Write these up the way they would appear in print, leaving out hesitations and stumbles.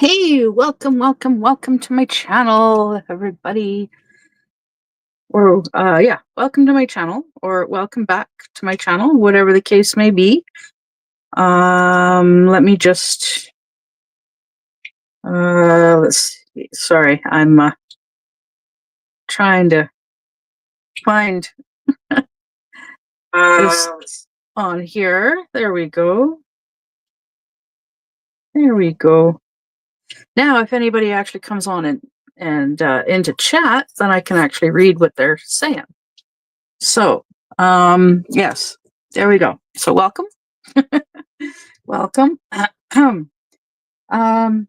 Hey, welcome to my channel, everybody. Or, yeah, welcome to my channel, or welcome back to my channel, whatever the case may be. Let me just, let's see. Sorry, I'm trying to find this on here. There we go. There we go. Now, if anybody actually comes on and into chat, then I can actually read what they're saying. So, yes, there we go. So welcome. Welcome. Um,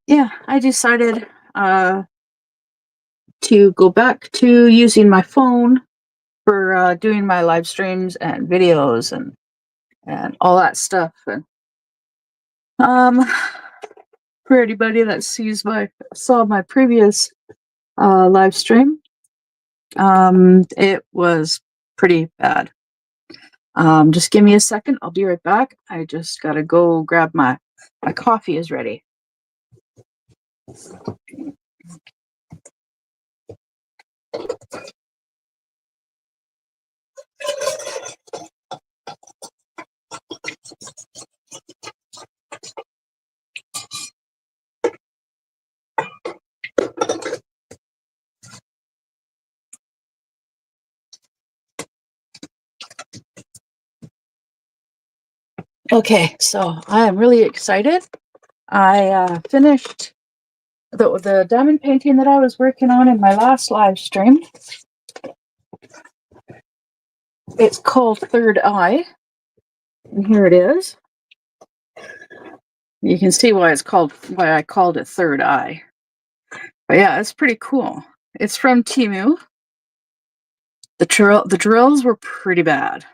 yeah, I decided to go back to using my phone for doing my live streams and videos and all that stuff. And for anybody that saw my previous live stream, it was pretty bad. Just give me a second. I'll be right back. I just gotta go grab my coffee is ready. Okay, so I am really excited. I finished the diamond painting that I was working on in my last live stream. It's called Third Eye, and here it is. You can see why I called it Third Eye. But yeah, it's pretty cool. It's from Temu. The drills were pretty bad.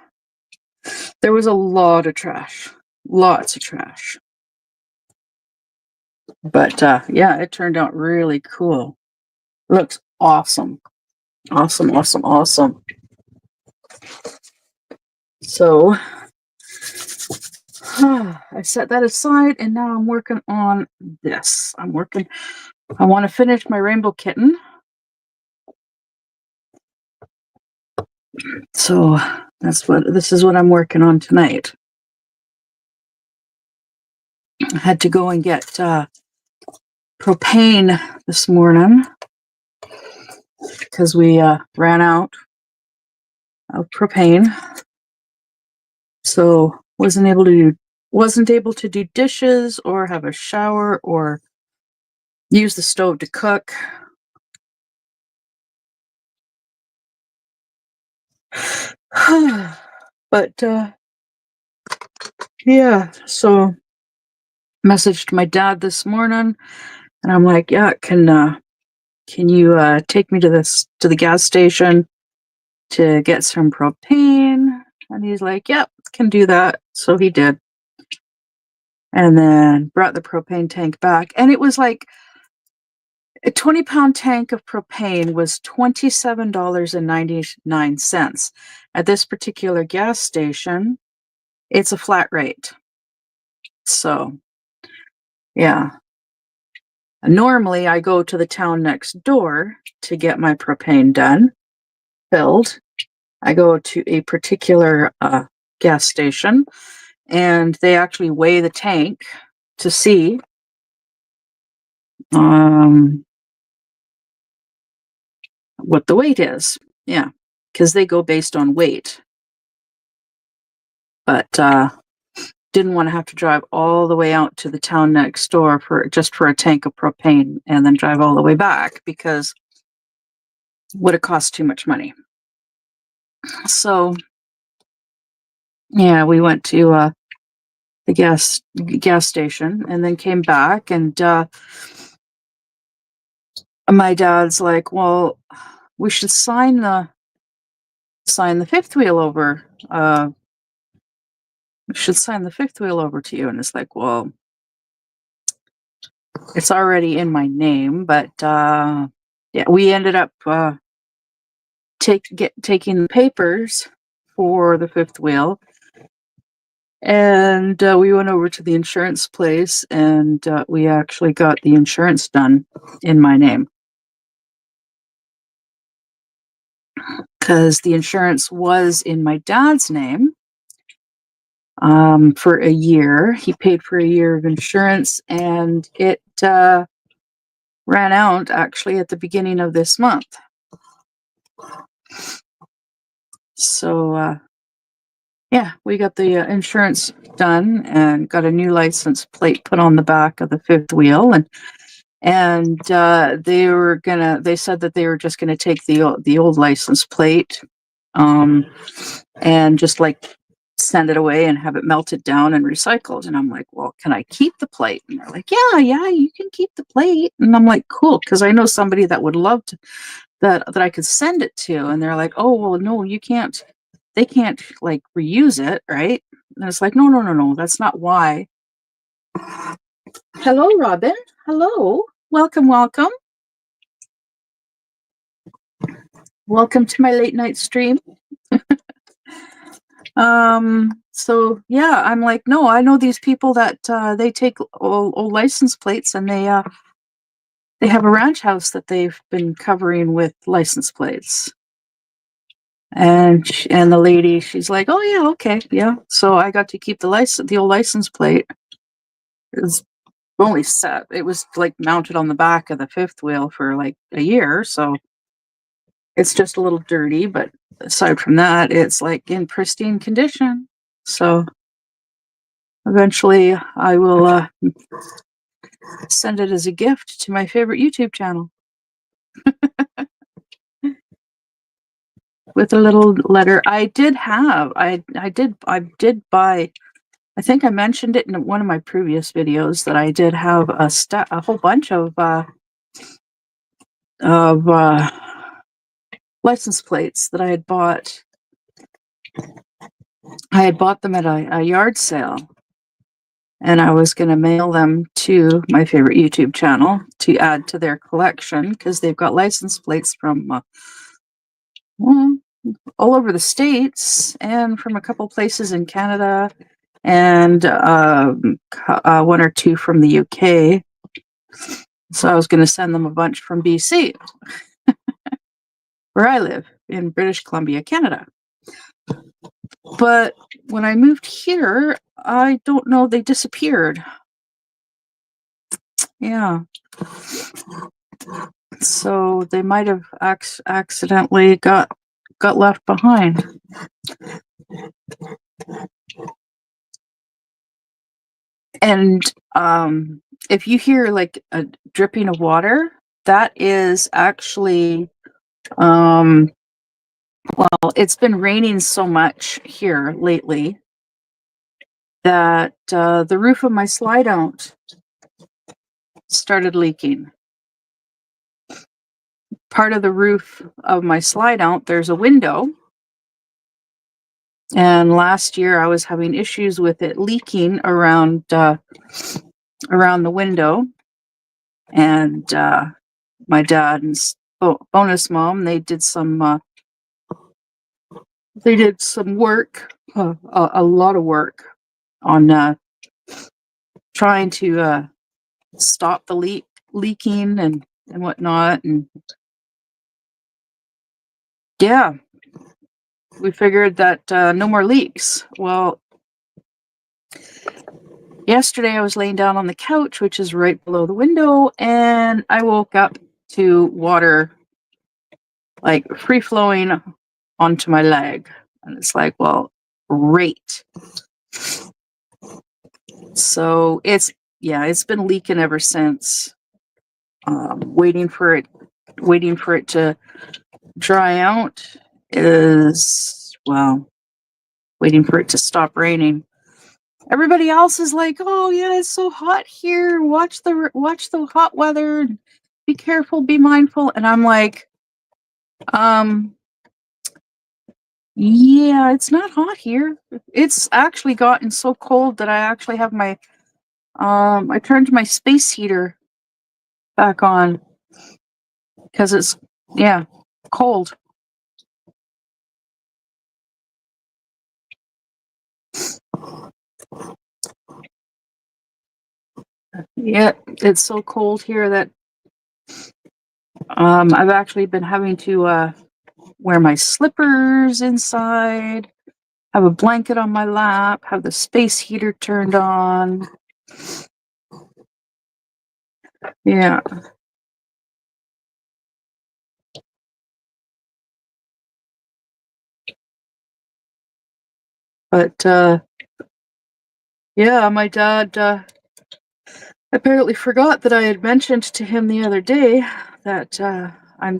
There was a lot of trash. Lots of trash. But yeah, it turned out really cool. Looks awesome. Awesome. So I set that aside and now I'm working on this. I want to finish my rainbow kitten. So this is what I'm working on tonight. I had to go and get propane this morning because we ran out of propane. So wasn't able to do dishes or have a shower or use the stove to cook. But yeah, so messaged my dad this morning and I'm like, yeah, can you take me to the gas station to get some propane? And he's like, yep, can do that. So he did. And then brought the propane tank back. And it was like a 20-pound tank of propane was $27.99. At this particular gas station, it's a flat rate. So, yeah. Normally, I go to the town next door to get my propane filled. I go to a particular gas station, and they actually weigh the tank to see what the weight is. Yeah, because they go based on weight. But didn't want to have to drive all the way out to the town next door for a tank of propane and then drive all the way back because it would have cost too much money. So yeah, we went to the gas station and then came back, and my dad's like, well, we should sign the fifth wheel over. We should sign the fifth wheel over to you. And it's like, well, it's already in my name, but yeah, we ended up taking the papers for the fifth wheel, And we went over to the insurance place, and we actually got the insurance done in my name. Because the insurance was in my dad's name for a year. He paid for a year of insurance, and it ran out actually at the beginning of this month. So, yeah, we got the insurance done and got a new license plate put on the back of the fifth wheel, and they said that they were just gonna take the old license plate, and just like send it away and have it melted down and recycled. And I'm like, well, can I keep the plate? And they're like, yeah, you can keep the plate. And I'm like, cool, because I know somebody that would love to that I could send it to. And they're like, oh, well, no, you can't. They can't like reuse it, right? And it's like, no, that's not why. Hello, Robin. Hello. Welcome. Welcome to my late night stream. So yeah, I'm like, no, I know these people that they take old license plates, and they have a ranch house that they've been covering with license plates. And the lady, she's like, oh yeah, okay, yeah. So I got to keep the old license plate. It was only set. It was like mounted on the back of the fifth wheel for like a year, so it's just a little dirty, but aside from that, it's like in pristine condition. So eventually I will send it as a gift to my favorite YouTube channel with a little letter. I did buy, I think I mentioned it in one of my previous videos, that I did have a whole bunch of license plates that I had bought. I had bought them at a yard sale, and I was going to mail them to my favorite YouTube channel to add to their collection, because they've got license plates from all over the States and from a couple places in Canada, and one or two from the UK. So I was going to send them a bunch from BC, where I live in British Columbia, Canada. But when I moved here, I don't know, they disappeared. Yeah. So they might have accidentally got left behind. And if you hear like a dripping of water, that is actually well, it's been raining so much here lately that the roof of my slide out started leaking. Part of the roof of my slide out, there's a window. And last year I was having issues with it leaking around the window. And my dad and bonus mom, they did some work, a lot of work on trying to stop the leaking and whatnot. And yeah, we figured that no more leaks. Well, yesterday I was laying down on the couch, which is right below the window, and I woke up to water like free flowing onto my leg. And it's like, well, great. So it's been leaking ever since. Waiting for it to dry out is, well, waiting for it to stop raining. Everybody else is like, oh yeah, it's so hot here. Watch the hot weather. Be careful, be mindful. And I'm like, yeah, it's not hot here. It's actually gotten so cold that I actually have my I turned my space heater back on because it's cold. Yeah, it's so cold here that I've actually been having to wear my slippers inside, have a blanket on my lap, have the space heater turned on. Yeah, but yeah, my dad apparently forgot that I had mentioned to him the other day that I'm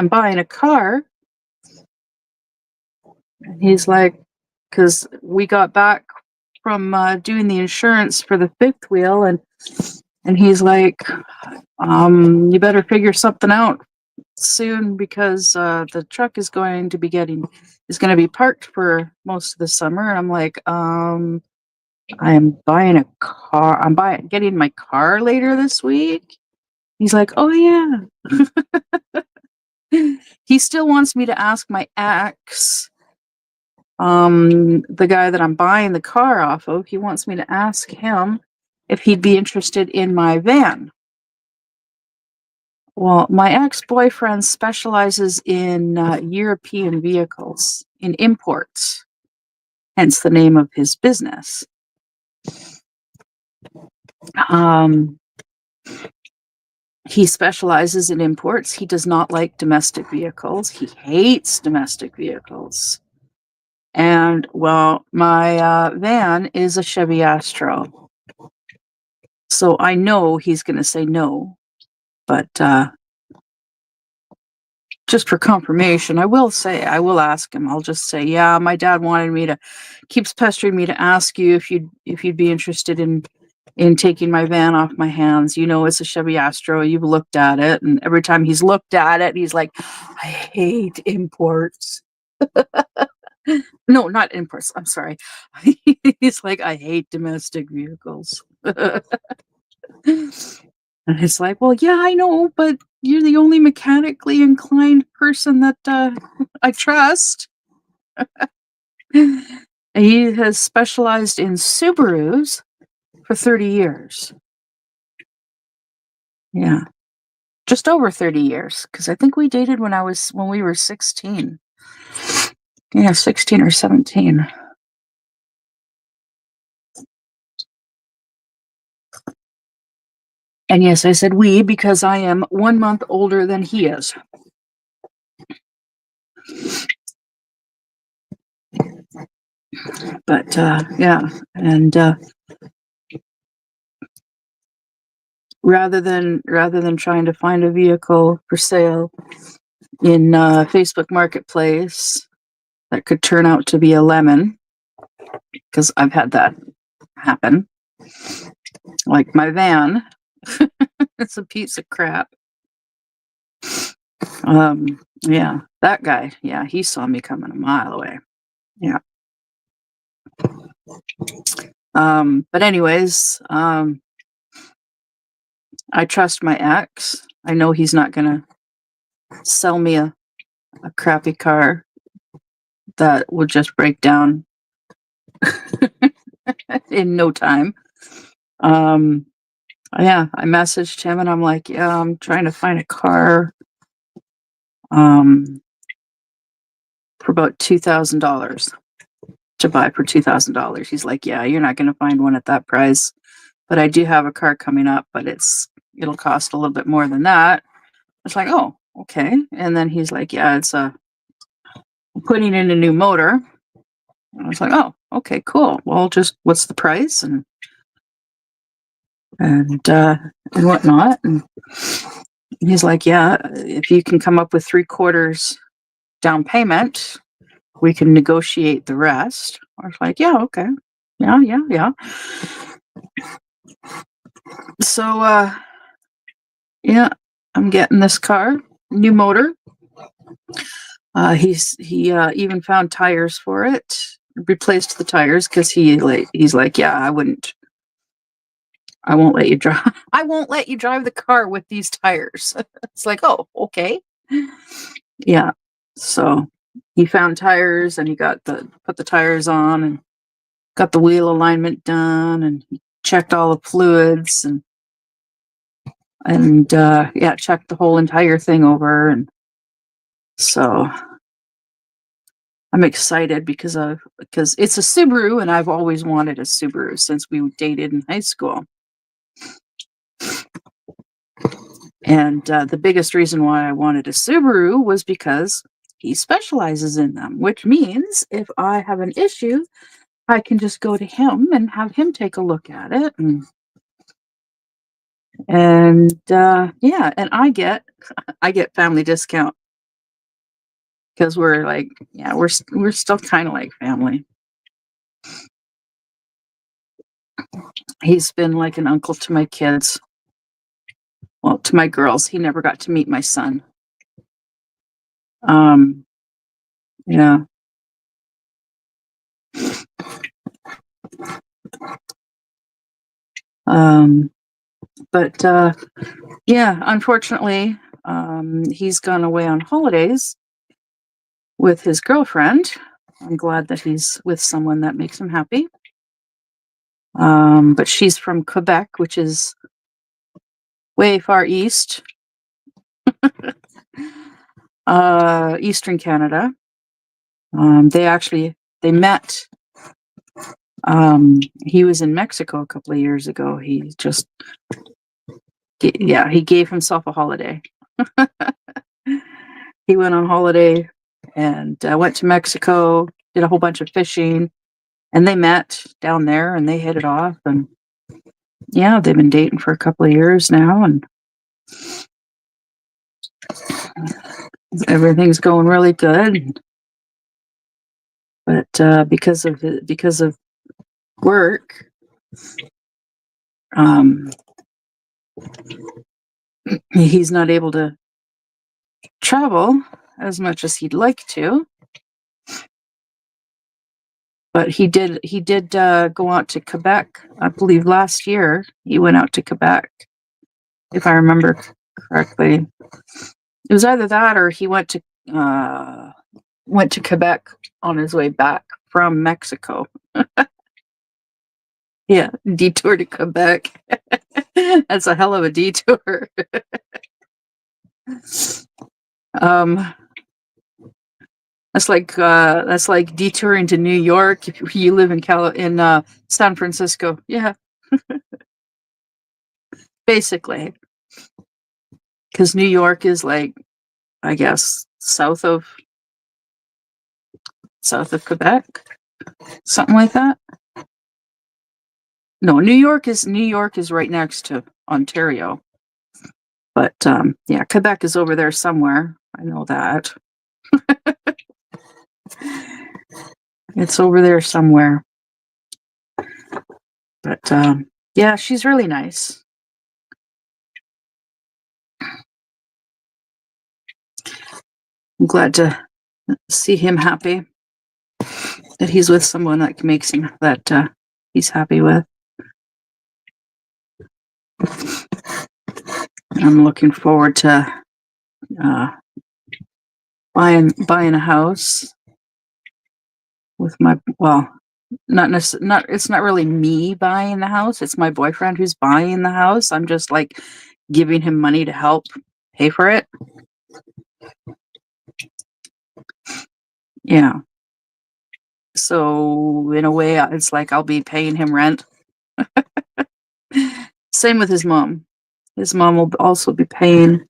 buying a car. And he's like, because we got back from doing the insurance for the fifth wheel, and he's like, you better figure something out soon because the truck is going to be parked for most of the summer. And I'm like, I am buying a car. Getting my car later this week. He's like, oh yeah. He still wants me to ask my ex, the guy that I'm buying the car off of. He wants me to ask him if he'd be interested in my van. Well, my ex-boyfriend specializes in European vehicles, in imports, hence the name of his business. Um, he specializes in imports. He does not like domestic vehicles. He hates domestic vehicles. And, well, my van is a Chevy Astro. So I know he's going to say no. But just for confirmation, I will ask him. I'll just say, yeah, my dad keeps pestering me to ask you if you'd be interested in taking my van off my hands. You know, it's a Chevy Astro. You've looked at it, and every time he's looked at it, he's like, I hate imports. No, not imports. I'm sorry. He's like, I hate domestic vehicles. And it's like, well, yeah, I know, but you're the only mechanically inclined person that I trust. He has specialized in Subarus for 30 years. Yeah, just over 30 years, because I think we dated when we were 16. Yeah, 16 or 17. And yes, I said we because I am 1 month older than he is. But yeah, and rather than trying to find a vehicle for sale in Facebook Marketplace that could turn out to be a lemon, because I've had that happen. Like my van, it's a piece of crap. Yeah, that guy, yeah, he saw me coming a mile away. Yeah. But anyways, I trust my ex. I know he's not gonna sell me a crappy car that would just break down in no time. Um, yeah, I messaged him and I'm like, yeah, I'm trying to find a car um, for about $2,000 to buy for $2,000. He's like, yeah, you're not going to find one at that price, but I do have a car coming up, but it'll cost a little bit more than that. It's like, oh, okay. And then he's like, yeah, I'm putting in a new motor. And I was like, oh, okay, cool. Well, just what's the price and whatnot. And he's like, yeah, if you can come up with 3/4 down payment, we can negotiate the rest. I was like, yeah, okay. Yeah, yeah, yeah. So, yeah, I'm getting this car, new motor. He even found tires for it, replaced the tires because he's like, yeah, I won't let you drive. I won't let you drive the car with these tires. It's like, oh, okay. Yeah. So he found tires and he put the tires on and got the wheel alignment done and he checked all the fluids and yeah, checked the whole entire thing over. And so I'm excited because it's a Subaru and I've always wanted a Subaru since we dated in high school. And the biggest reason why I wanted a Subaru was because he specializes in them, which means if I have an issue, I can just go to him and have him take a look at it. And yeah, and I get family discount because we're like, yeah, we're still kind of like family. He's been like an uncle to my kids. Well, to my girls. He never got to meet my son. Yeah. But yeah, unfortunately, he's gone away on holidays with his girlfriend. I'm glad that he's with someone that makes him happy. But she's from Quebec, which is way far east, eastern Canada. They met. He was in Mexico a couple of years ago. He gave himself a holiday. He went on holiday and went to Mexico, did a whole bunch of fishing, and they met down there and they hit it off. And yeah, they've been dating for a couple of years now, and everything's going really good. But because of work, he's not able to travel as much as he'd like to. But he did go out to Quebec, I believe last year. He went out to Quebec, if I remember correctly. It was either that or he went to Quebec on his way back from Mexico. Yeah, detour to Quebec. That's a hell of a detour. That's like detouring to New York if you live in San Francisco. Yeah, basically, because New York is like, I guess, south of Quebec, something like that. No, New York is right next to Ontario, but yeah, Quebec is over there somewhere. I know that. It's over there somewhere. But yeah, she's really nice. I'm glad to see him happy, that he's with someone that makes him he's happy with. I'm looking forward to buying a house with it's not really me buying the house. It's my boyfriend who's buying the house. I'm just like giving him money to help pay for it. Yeah. So in a way, it's like I'll be paying him rent. Same with his mom. His mom will also be paying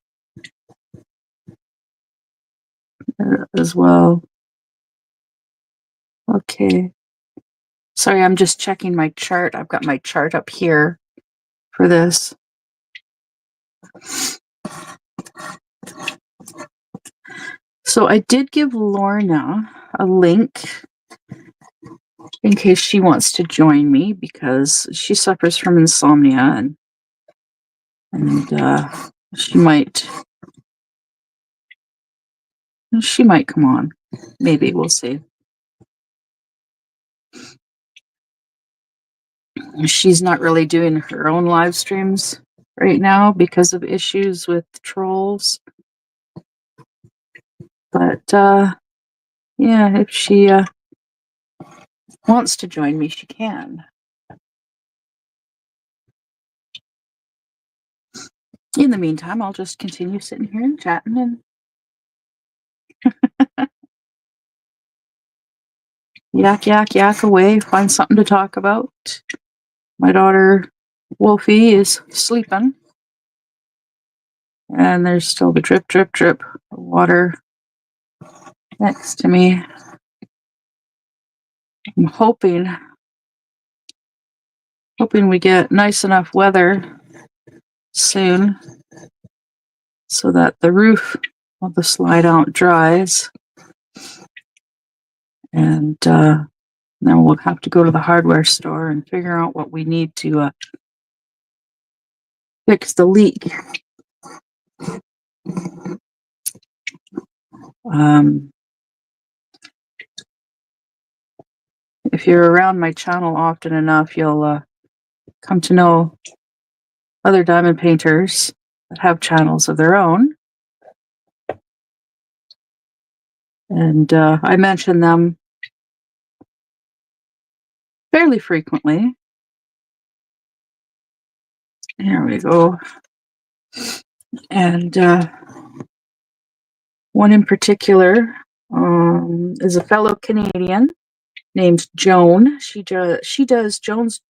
as well. Okay. Sorry, I'm just checking my chart. I've got my chart up here for this. So I did give Lorna a link in case she wants to join me because she suffers from insomnia and she might come on. Maybe, we'll see. She's not really doing her own live streams right now because of issues with trolls. But yeah, if she wants to join me, she can. In the meantime, I'll just continue sitting here and chatting and yak away, find something to talk about. My daughter Wolfie is sleeping, and there's still the drip, drip, drip of water next to me. I'm hoping we get nice enough weather soon so that the roof of the slide out dries, and then we'll have to go to the hardware store and figure out what we need to fix the leak. If you're around my channel often enough, you'll come to know other diamond painters that have channels of their own. And I mention them fairly frequently. Here we go. And one in particular is a fellow Canadian named Joan. She does Jones.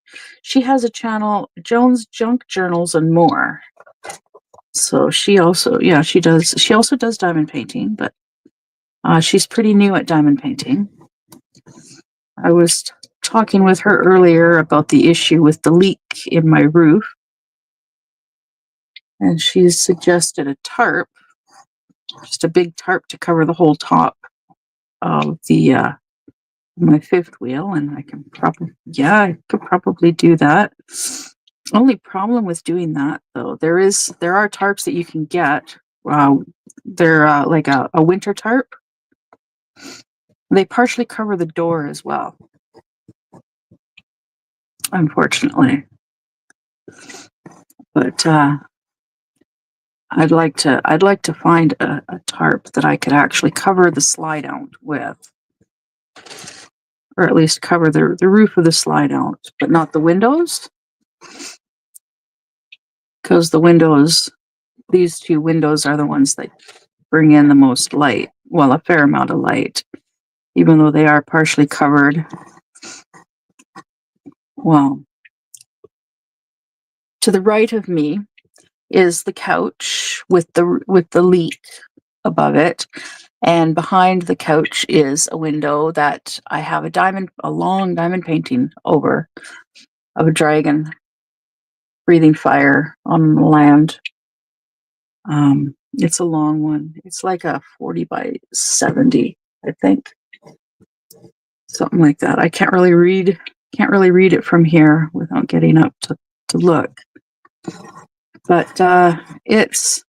She has a channel, Jones Junk Journals and More. So she also does diamond painting, but she's pretty new at diamond painting. I was talking with her earlier about the issue with the leak in my roof, and she's suggested a tarp, just a big tarp to cover the whole top of the my fifth wheel, and I could probably do that. Only problem with doing that, though, there are tarps that you can get. They're like a winter tarp. They partially cover the door as well, unfortunately. But I'd like to find a tarp that I could actually cover the slide out with, or at least cover the roof of the slide out, but not the windows, because these two windows are the ones that bring in the most light. Well, a fair amount of light, even though they are partially covered. Well, to the right of me is the couch with the leak above it, and behind the couch is a window that I have a long diamond painting over of a dragon breathing fire on land. It's a long one. It's like a 40 by 70, I think. Something like that. I can't really read it from here without getting up to look. But it's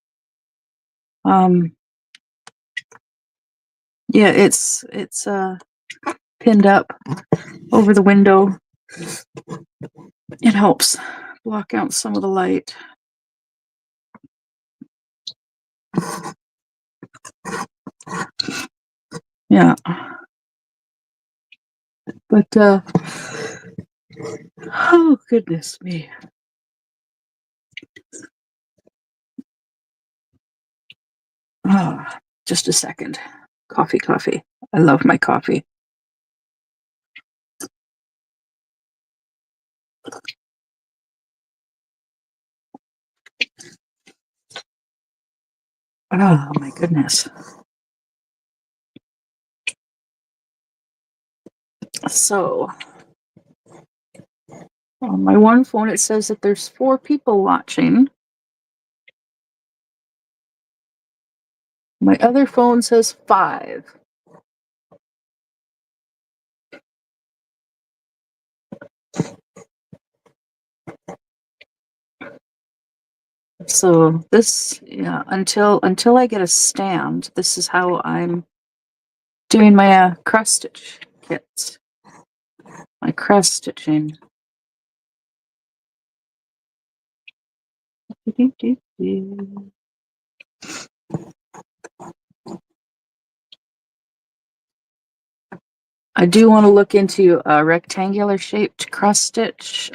it's pinned up over the window. It helps block out some of the light. Yeah. But oh goodness me. Just a second. Coffee. I love my coffee. Oh my goodness. So on my one phone it says that there's 4 people watching. My other phone says 5. So this, until I get a stand, this is how I'm doing my cross stitch kits. My cross stitching. I do want to look into a rectangular shaped cross stitch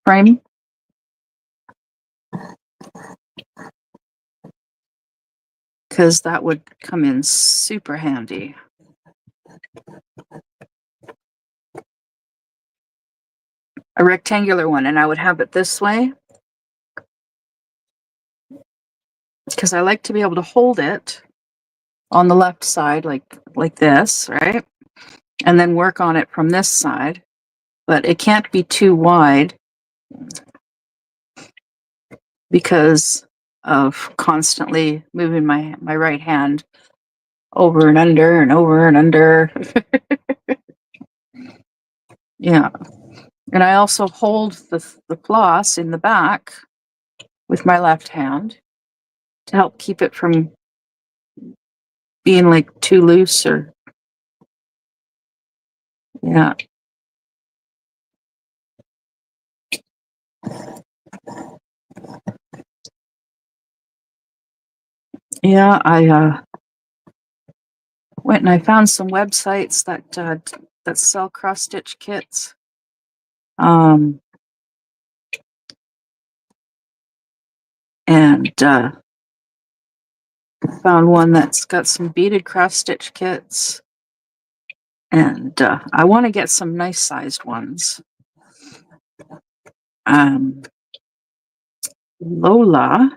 frame. because that would come in super handy. A rectangular one, and I would have it this way because I like to be able to hold it on the left side like this, right? And then work on it from this side. But it can't be too wide because of constantly moving my right hand over and under and over and under. Yeah. And I also hold the floss in the back with my left hand to help keep it from being like too loose or, yeah. Yeah, I went and I found some websites that sell cross stitch kits. And found one that's got some beaded cross stitch kits, and I want to get some nice sized ones. Lola,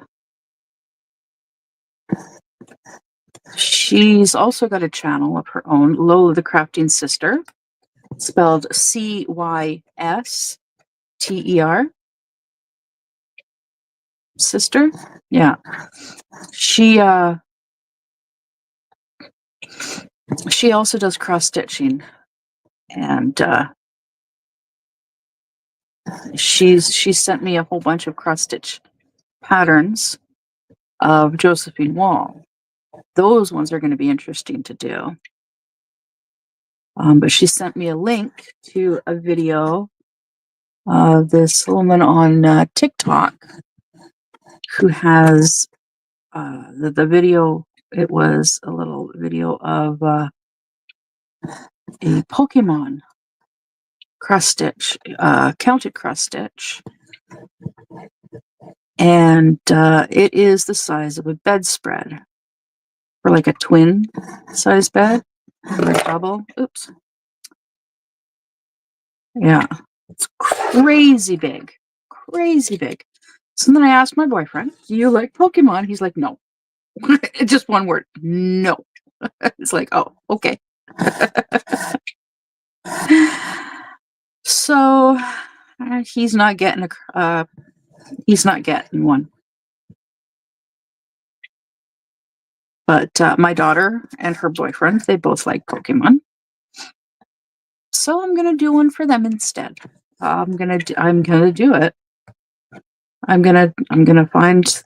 she's also got a channel of her own, Lola the Crafting Sister, spelled Cyster. Sister, yeah. She also does cross stitching, and she sent me a whole bunch of cross stitch patterns of Josephine Wall. Those ones are going to be interesting to do. But she sent me a link to a video of this woman on TikTok who has the video. It was a little video of a Pokemon cross stitch, counted cross stitch, and it is the size of a bedspread for like a twin size bed or a double. Oops. Yeah, it's crazy big. So then I asked my boyfriend, do you like Pokemon? He's like, no. Just one word, no. It's like, oh, okay. So he's not getting one. But my daughter and her boyfriend, they both like Pokemon. So I'm gonna do one for them instead. I'm gonna do it. I'm gonna find.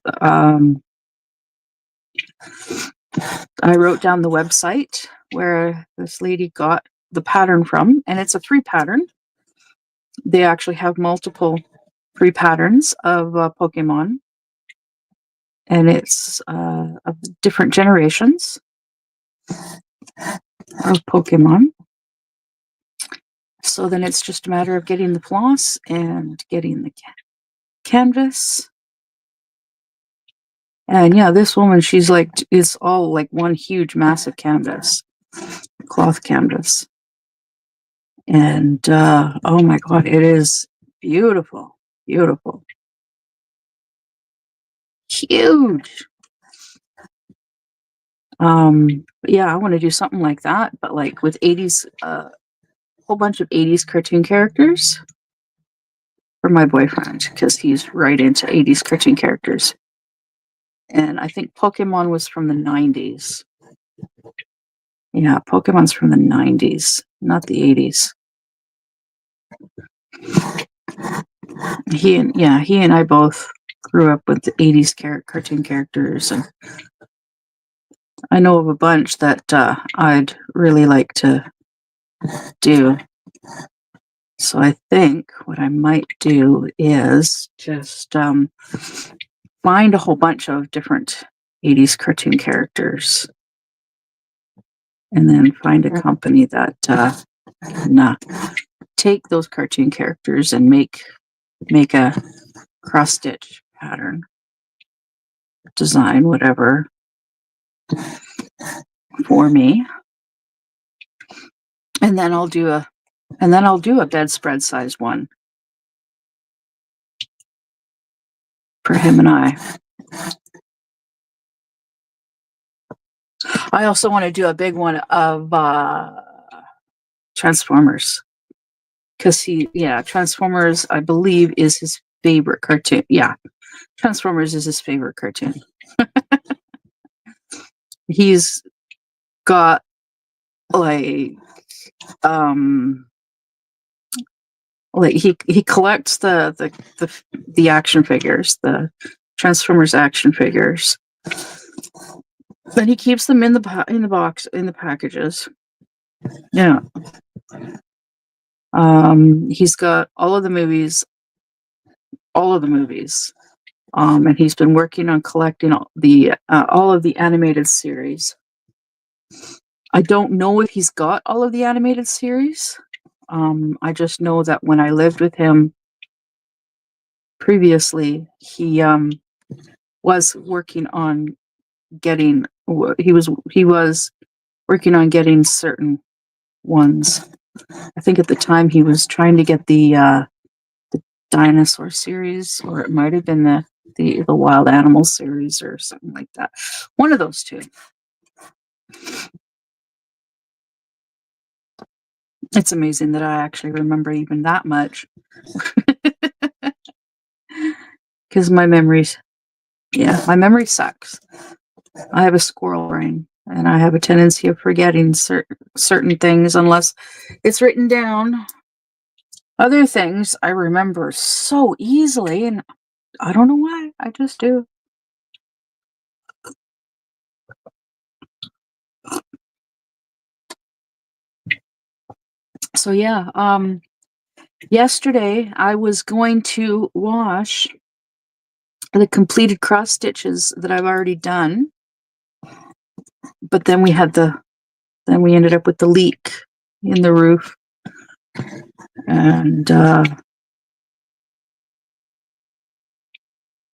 I wrote down the website where this lady got the pattern from, and it's a free pattern. They actually have multiple free patterns of Pokemon, and it's of different generations of Pokemon. So then it's just a matter of getting the floss and getting the canvas. And yeah, this woman, she's like, it's all like one huge, massive canvas, cloth canvas. And oh my God, it is beautiful, beautiful, huge. Yeah, I want to do something like that, but like with 80s, whole bunch of 80s cartoon characters for my boyfriend because he's right into 80s cartoon characters. And I think Pokemon was from the 90s. Yeah, Pokemon's from the 90s, not the 80s. He and I both grew up with the 80s cartoon characters, and I know of a bunch that I'd really like to do. So I think what I might do is just find a whole bunch of different 80s cartoon characters and then find a company that can take those cartoon characters and make a cross stitch pattern. design whatever for me. And then I'll do a bedspread size one for him and I. I also want to do a big one of Transformers. Because Transformers, I believe, is his favorite cartoon. Yeah, Transformers is his favorite cartoon. He's got like he collects the action figures, the Transformers action figures. Then he keeps them in the box, in the packages. Yeah. He's got all of the movies. And he's been working on collecting all of the animated series. I don't know if he's got all of the animated series. I just know that when I lived with him previously, he was working on getting certain ones. I think at the time he was trying to get the dinosaur series, or it might have been the wild animal series or something like that. One of those two. It's amazing that I actually remember even that much. Because my memory sucks. I have a squirrel brain, and I have a tendency of forgetting certain things unless it's written down. Other things I remember so easily, and I don't know why. I just do. So yeah, yesterday I was going to wash the completed cross stitches that I've already done, but then we ended up with the leak in the roof, and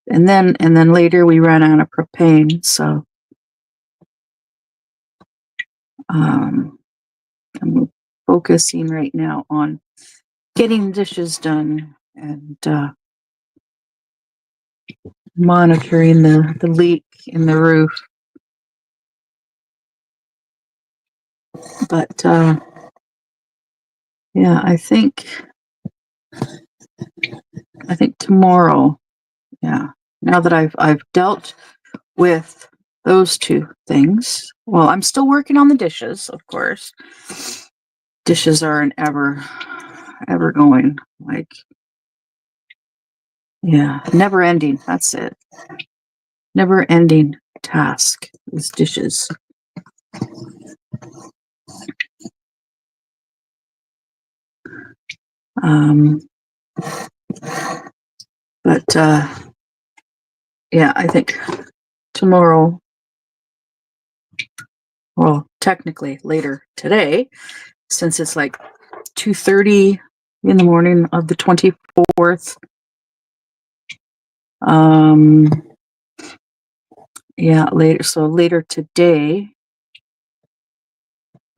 then later we ran out of propane, so I'm focusing right now on getting dishes done and monitoring the leak in the roof. But yeah, I think tomorrow, yeah, now that I've dealt with those two things. Well, I'm still working on the dishes, of course. Dishes are an ever going, like, yeah, never ending. That's it. Never ending task is dishes. But yeah, I think tomorrow, well, technically later today, since it's like 2:30 in the morning of the 24th. Yeah, later today,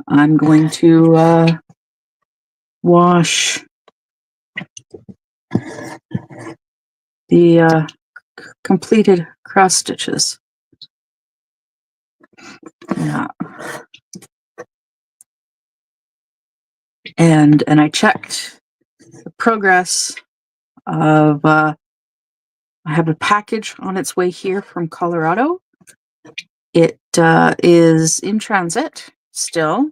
I'm going to wash the completed cross stitches. Yeah. And I checked the progress of I have a package on its way here from Colorado. It is in transit still.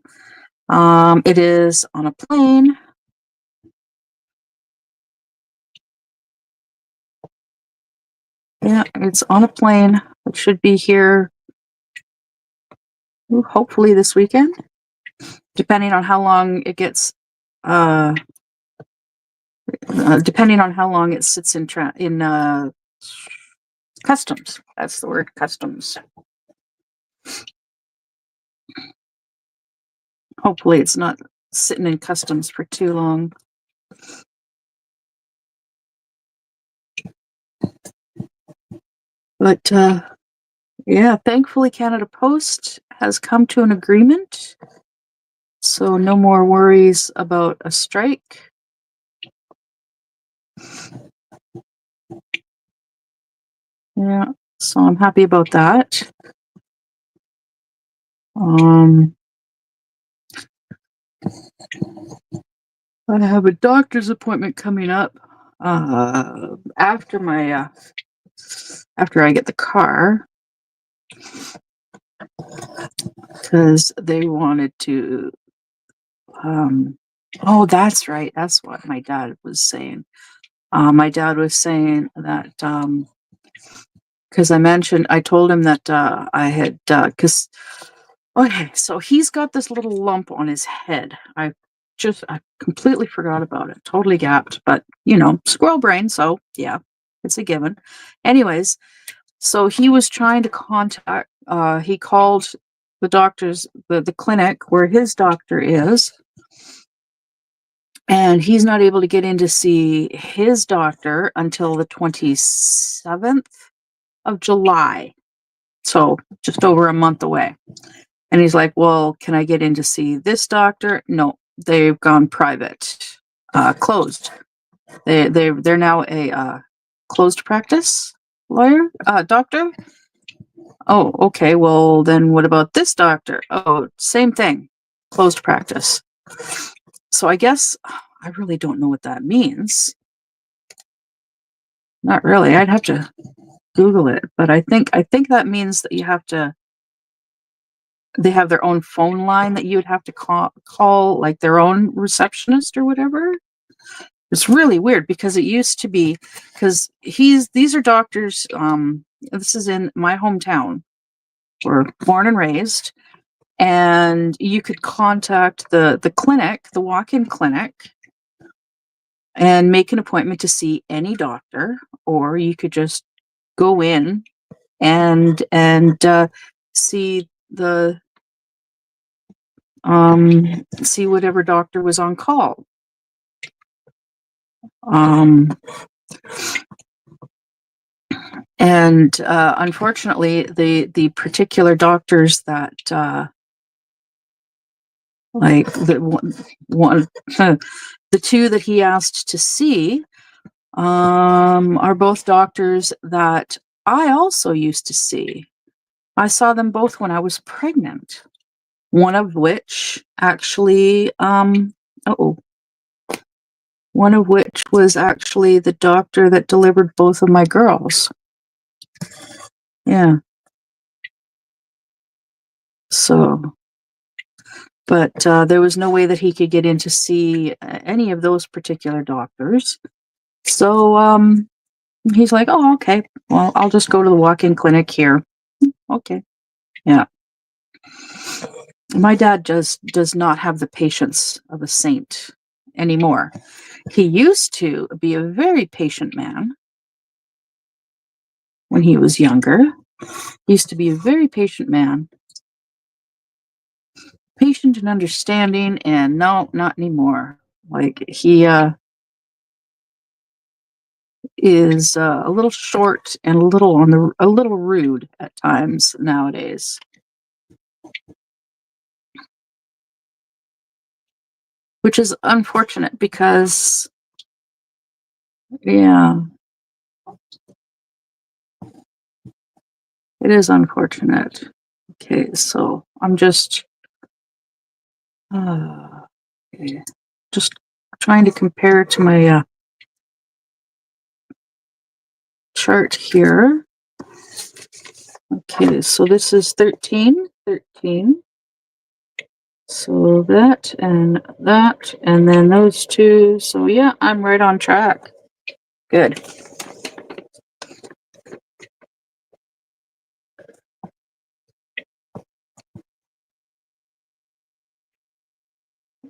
It is on a plane. Yeah, it's on a plane. It should be here hopefully this weekend, depending on how long it gets. Depending on how long it sits in customs. That's the word, customs. Hopefully it's not sitting in customs for too long. But Yeah, thankfully Canada Post has come to an agreement, so no more worries about a strike. Yeah, so I'm happy about that. Um, I have a doctor's appointment coming up after after I get the car because they wanted to. Um, oh, that's right. That's what my dad was saying. My dad was saying that because I told him that I had because okay, so he's got this little lump on his head. I completely forgot about it. Totally gapped, but squirrel brain, so yeah, it's a given. Anyways, so he was trying to contact he called the clinic where his doctor is, and he's not able to get in to see his doctor until the 27th of July. So just over a month away. And he's like, "Well, can I get in to see this doctor?" No, they've gone private, closed. They're now a closed practice doctor. Oh, okay. Well, then what about this doctor? Oh, same thing, closed practice. So I guess I really don't know what that means. Not really. I'd have to Google it, but I think that means that you have to they have their own phone line that you would have to call like their own receptionist or whatever. It's really weird because it used to be because these are doctors. This is in my hometown. We're born and raised, and you could contact the clinic, the walk-in clinic, and make an appointment to see any doctor, or you could just go in and see the see whatever doctor was on call. Um, and unfortunately, the particular doctors that like the one the two that he asked to see are both doctors that I also used to see. I saw them both when I was pregnant. One of which actually, oh, one of which was actually the doctor that delivered both of my girls. Yeah. So, but there was no way that he could get in to see any of those particular doctors. So, he's like, "Oh, okay. Well, I'll just go to the walk-in clinic here." Okay. Yeah. My dad just does not have the patience of a saint anymore. He used to be a very patient man when he was younger. He used to be a very patient man, patient and understanding, and no, not anymore. Like he is a little short and a little rude at times nowadays. Which is unfortunate because yeah, it is unfortunate. Okay, so I'm just uh, okay, just trying to compare to my chart here. Okay, so this is 13, 13. So that, and then those two. So yeah, I'm right on track. Good.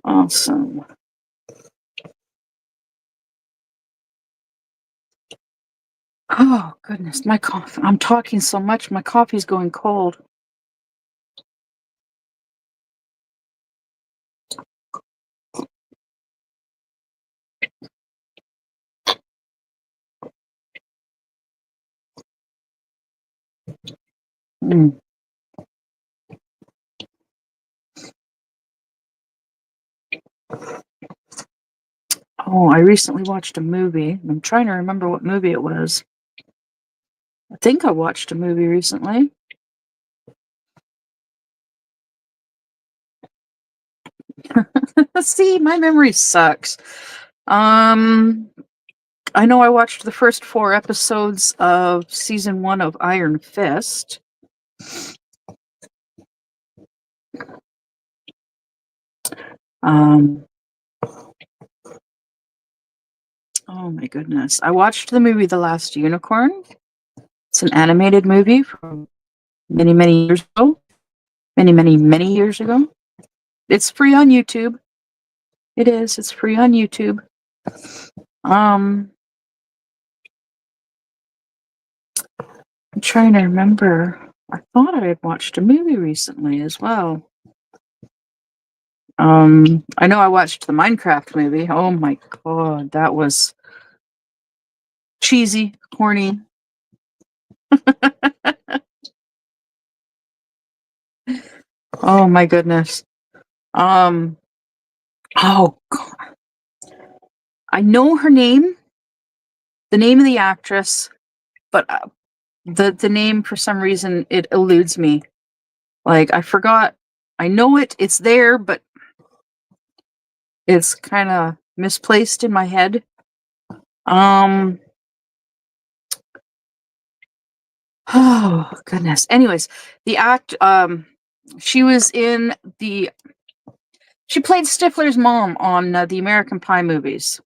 Awesome. Oh goodness, my coffee. I'm talking so much, my coffee's going cold. Mm. Oh, I recently watched a movie. I'm trying to remember what movie it was. I think I watched a movie recently. See, my memory sucks. Um, I know I watched the first 4 episodes of season 1 of Iron Fist. Um, oh my goodness. I watched the movie The Last Unicorn. It's an animated movie from many, many years ago. Many, many, many years ago. It's free on YouTube. It is. It's free on YouTube. Um, I'm trying to remember. I thought I had watched a movie recently as well. I know I watched the Minecraft movie. Oh my god, that was cheesy, corny. Oh my goodness. Um, oh god. I know her name, the name of the actress, but the name for some reason it eludes me. Like I forgot. I know it. It's there, but it's kind of misplaced in my head. Um. Oh goodness. Anyways, the act. She was in the. She played Stifler's mom on the American Pie movies.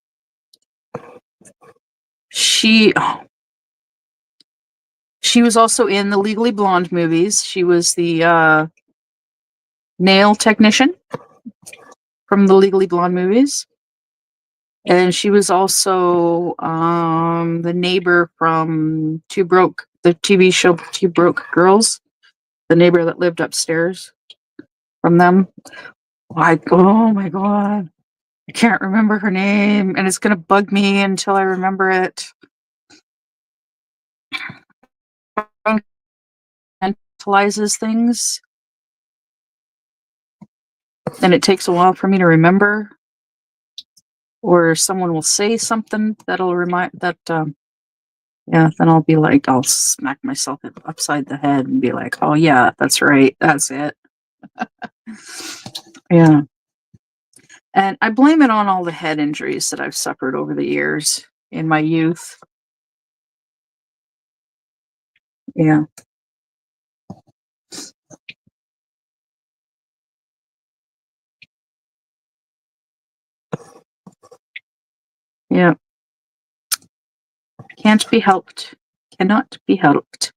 She. Oh, she was also in the Legally Blonde movies. She was the nail technician from the Legally Blonde movies. And she was also the neighbor from the TV show Two Broke Girls, the neighbor that lived upstairs from them. Like, oh my god, I can't remember her name, and it's gonna bug me until I remember it. Mentalizes things, and it takes a while for me to remember. Or someone will say something that'll remind that. Yeah, then I'll be like, I'll smack myself upside the head and be like, "Oh yeah, that's right, that's it." Yeah. And I blame it on all the head injuries that I've suffered over the years in my youth. Yeah. Yeah. Can't be helped. Cannot be helped.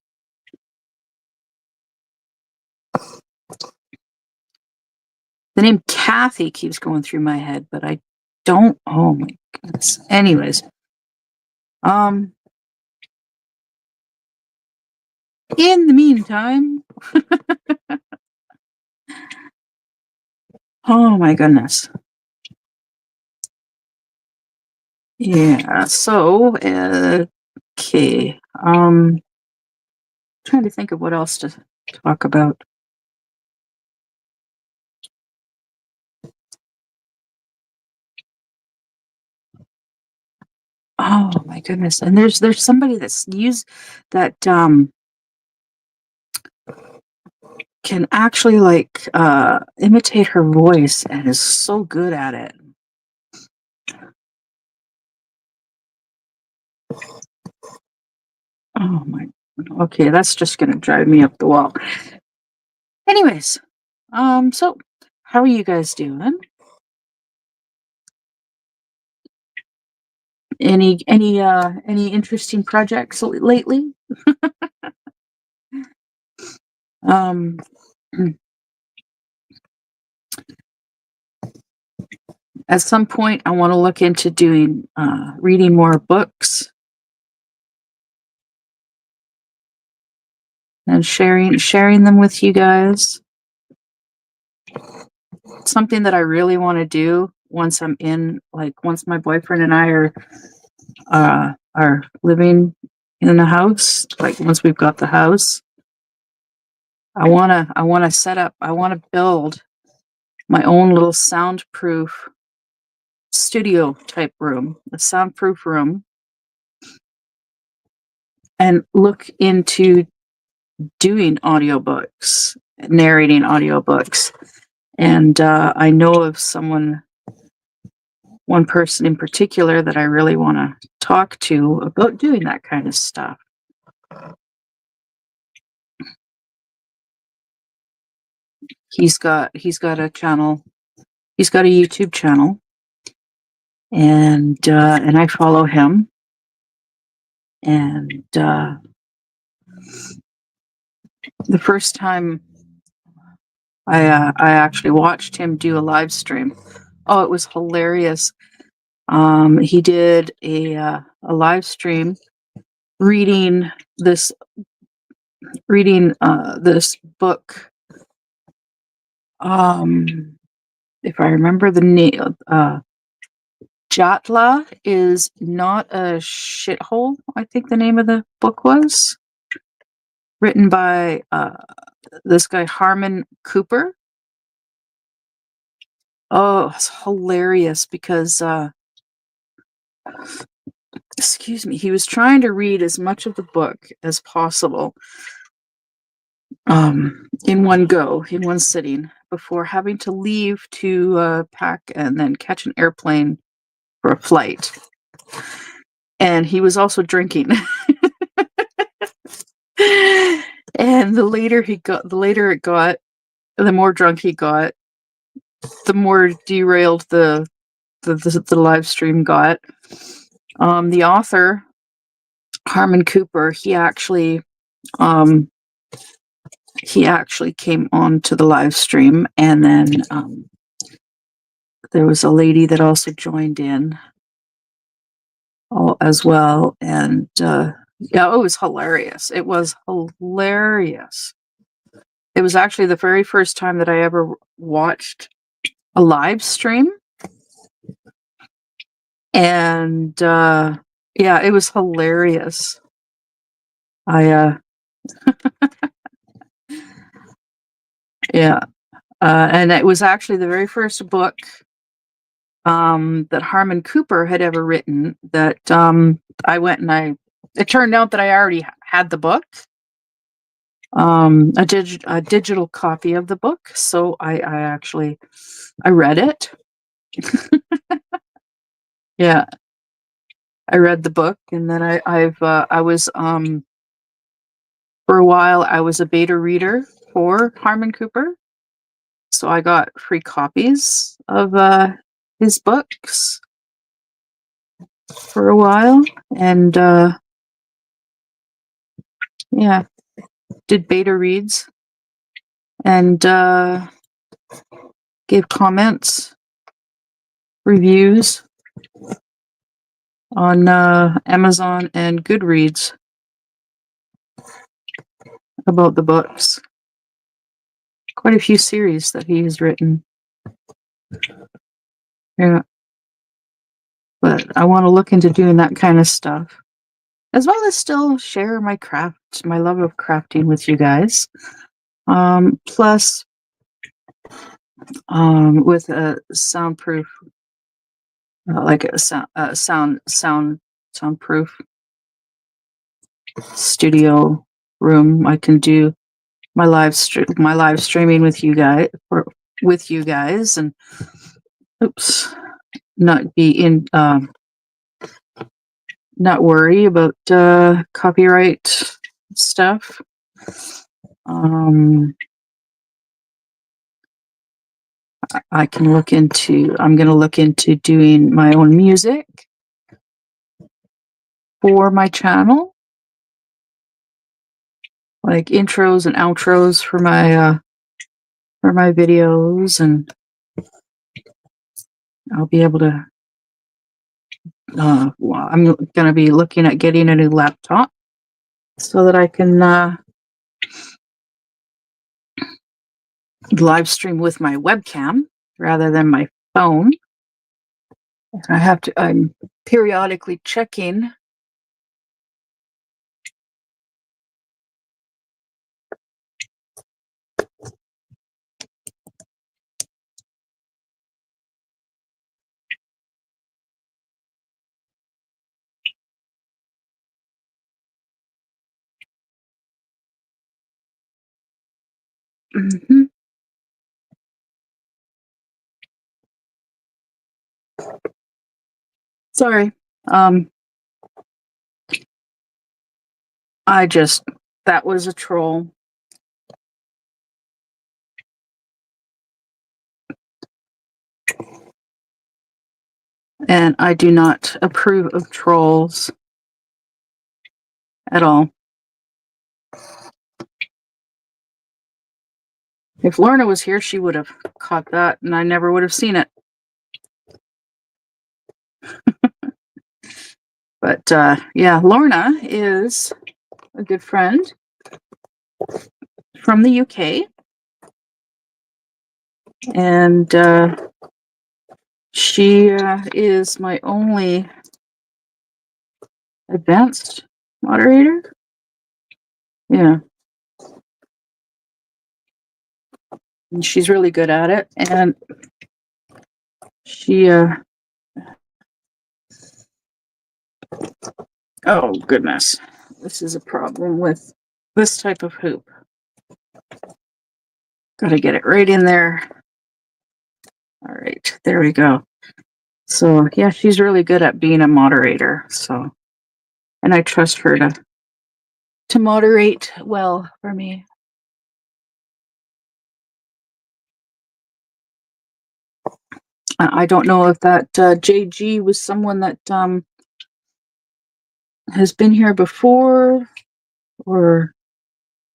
The name Kathy keeps going through my head, but I don't. Oh my goodness. Anyways, um, in the meantime, oh my goodness. Yeah. So, okay. Trying to think of what else to talk about. Oh my goodness. And there's somebody that's used that can actually like imitate her voice and is so good at it. Oh my, okay, that's just gonna drive me up the wall. Anyways, so how are you guys doing? Any interesting projects lately? Um at some point I want to look into doing reading more books and sharing them with you guys. Something that I really want to do once I'm in, like once my boyfriend and I are living in the house, like once we've got the house. I wanna build my own little soundproof studio type room, a soundproof room, and look into doing audiobooks, narrating audiobooks. And I know of one person in particular that I really want to talk to about doing that kind of stuff. He's got a channel. He's got a YouTube channel, and I follow him. And the first time I actually watched him do a live stream, oh, it was hilarious. He did a live stream reading this this book. If I remember the name, Jatla is not a shithole, I think the name of the book was. Written by this guy, Harmon Cooper. Oh, it's hilarious because, excuse me, he was trying to read as much of the book as possible in one go, in one sitting, before having to leave to pack and then catch an airplane for a flight. And he was also drinking. And the later it got, the more drunk he got, the more derailed the live stream got. The author, Harmon Cooper, he actually came on to the live stream, and then there was a lady that also joined in as well. And yeah, it was hilarious. It was hilarious. It was actually the very first time that I ever watched a live stream. And yeah, it was hilarious. I yeah, and it was actually the very first book that Harmon Cooper had ever written that I went and it turned out that I already had the book, a digital copy of the book, so I actually read it. Yeah, I read the book, and then I was for a while I was a beta reader for Harmon Cooper, so I got free copies of his books for a while, and yeah, did beta reads and gave comments, reviews on Amazon and Goodreads about the books. Quite a few series that he has written. Yeah. But I want to look into doing that kind of stuff, as well as still share my love of crafting with you guys. Plus, with a soundproof, like a soundproof studio room, I can do my live streaming with you guys, and oops, not be in not worry about copyright stuff. I'm going to look into doing my own music for my channel, like intros and outros for my videos, and I'll be able to well, I'm going to be looking at getting a new laptop so that I can live stream with my webcam rather than my phone. I'm periodically checking Mhm. Sorry. Um, I just that was a troll, and I do not approve of trolls at all. If Lorna was here, she would have caught that, and I never would have seen it. But yeah, Lorna is a good friend from the UK, and she is my only advanced moderator. Yeah, and she's really good at it, and she oh goodness, this is a problem with this type of hoop. Gotta get it right in there. All right, there we go. So yeah, she's really good at being a moderator. So, and I trust her to moderate well for me. I don't know if that JG was someone that has been here before, or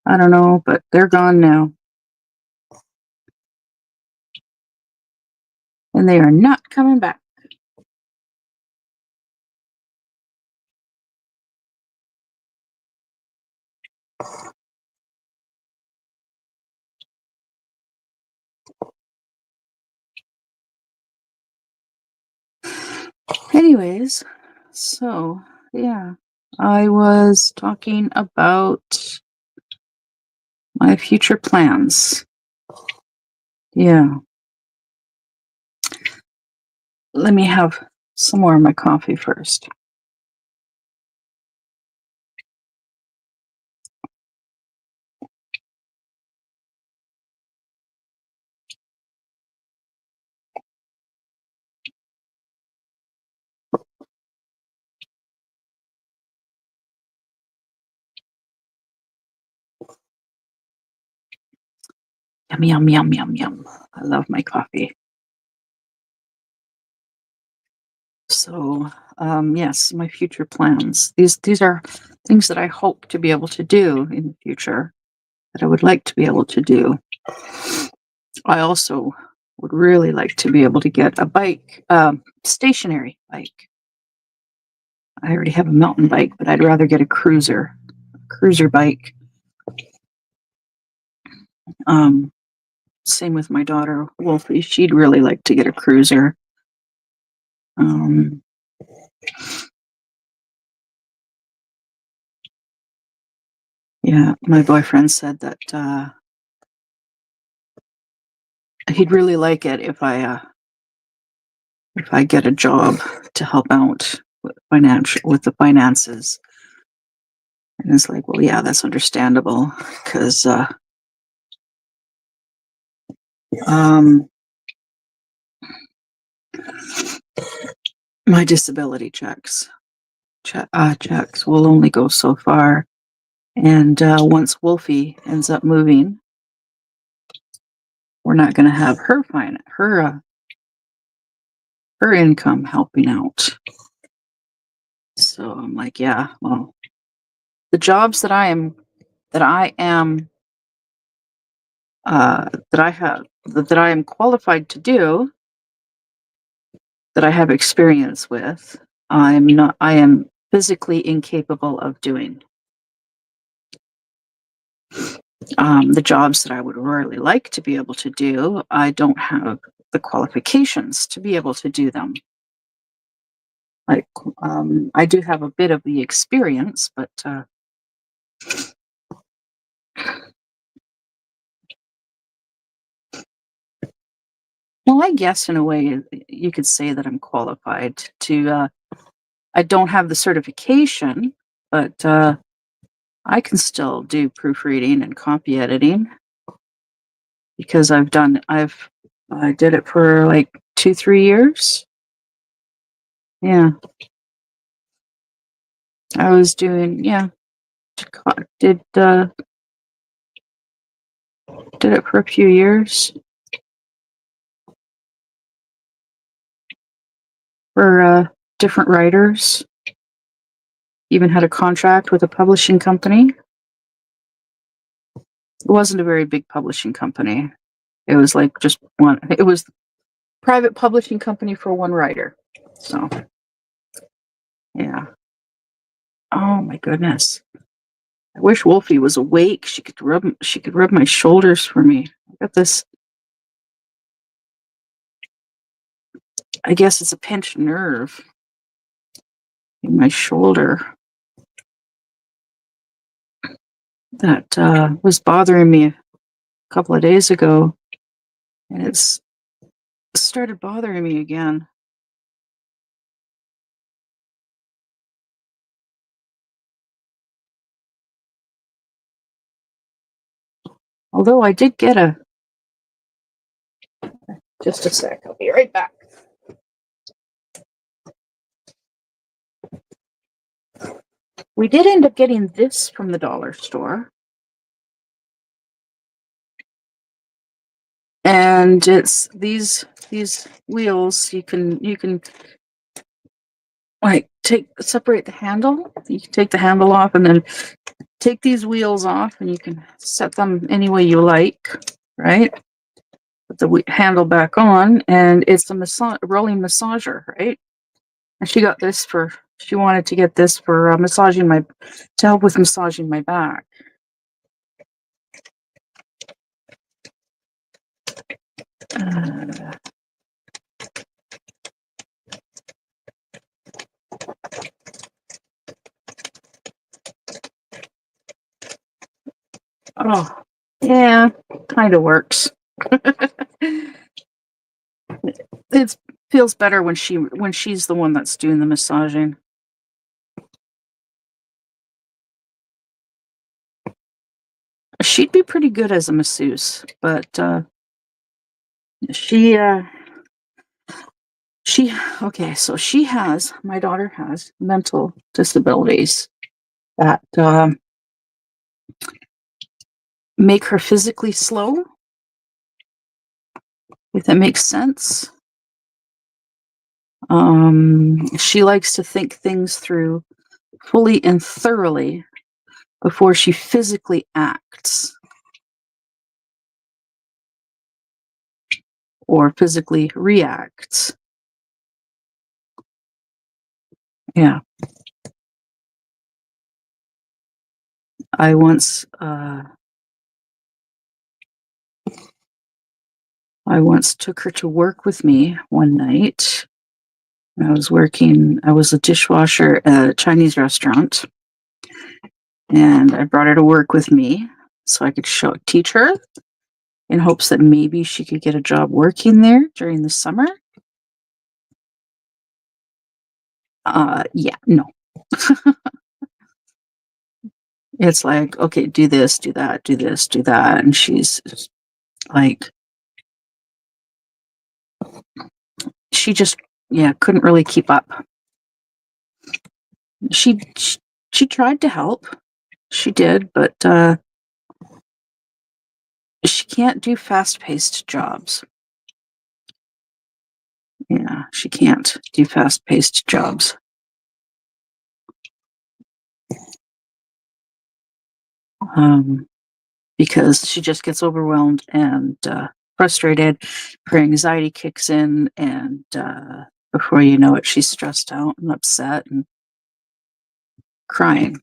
I don't know, but they're gone now, and they are not coming back. Anyways, so yeah, I was talking about my future plans. Yeah, let me have some more of my coffee first. Yum, yum, yum, yum, yum. I love my coffee. So, yes, my future plans. These are things that I hope to be able to do in the future, that I would like to be able to do. I also would really like to be able to get a bike, stationary bike. I already have a mountain bike, but I'd rather get a cruiser bike. Um, Same with my daughter, Wolfie. She'd really like to get a cruiser. Um, yeah, my boyfriend said that he'd really like it if I get a job to help out with the finances. And it's like, well, yeah, that's understandable because um, my disability checks will only go so far. And once Wolfie ends up moving, we're not going to have her income helping out. So I'm like, yeah, well, the jobs that I am that I am qualified to do, that I have experience with, I am physically incapable of doing. The jobs that I would really like to be able to do, I don't have the qualifications to be able to do them. Like, I do have a bit of the experience, but well, I guess in a way you could say that I'm qualified to. I don't have the certification, but I can still do proofreading and copy editing. because I did it for like 2-3 years. Yeah. I was doing, yeah, did it for a few years for different writers. Even had a contract with a publishing company. It wasn't a very big publishing company. It was like just one. It was private publishing company for one writer. So, yeah. Oh my goodness. I wish Wolfie was awake. She could rub my shoulders for me. I got this. I guess it's a pinched nerve in my shoulder that was bothering me a couple of days ago, and it's started bothering me again. Although I did get a. Just a sec. I'll be right back. We did end up getting this from the dollar store. And it's these wheels you can like separate the handle. You can take the handle off and then take these wheels off, and you can set them any way you like, right? Put the handle back on, and it's a rolling massager, right? And she wanted to get this for to help with massaging my back. Oh, yeah, kind of works. It feels better when she's the one that's doing the massaging. She'd be pretty good as a masseuse, but she okay, so my daughter has mental disabilities that make her physically slow, if that makes sense. She likes to think things through fully and thoroughly before she physically acts or physically reacts. Yeah. I once took her to work with me one night. I was a dishwasher at a Chinese restaurant, and I brought her to work with me so I could teach her in hopes that maybe she could get a job working there during the summer. Yeah, no. It's like, okay, do this, do that, do this, do that. And she's like, she just, yeah, couldn't really keep up. She tried to help. She did, but she can't do fast-paced jobs. Yeah, she can't do fast-paced jobs. Because she just gets overwhelmed and frustrated. Her anxiety kicks in, and before you know it, she's stressed out and upset and crying.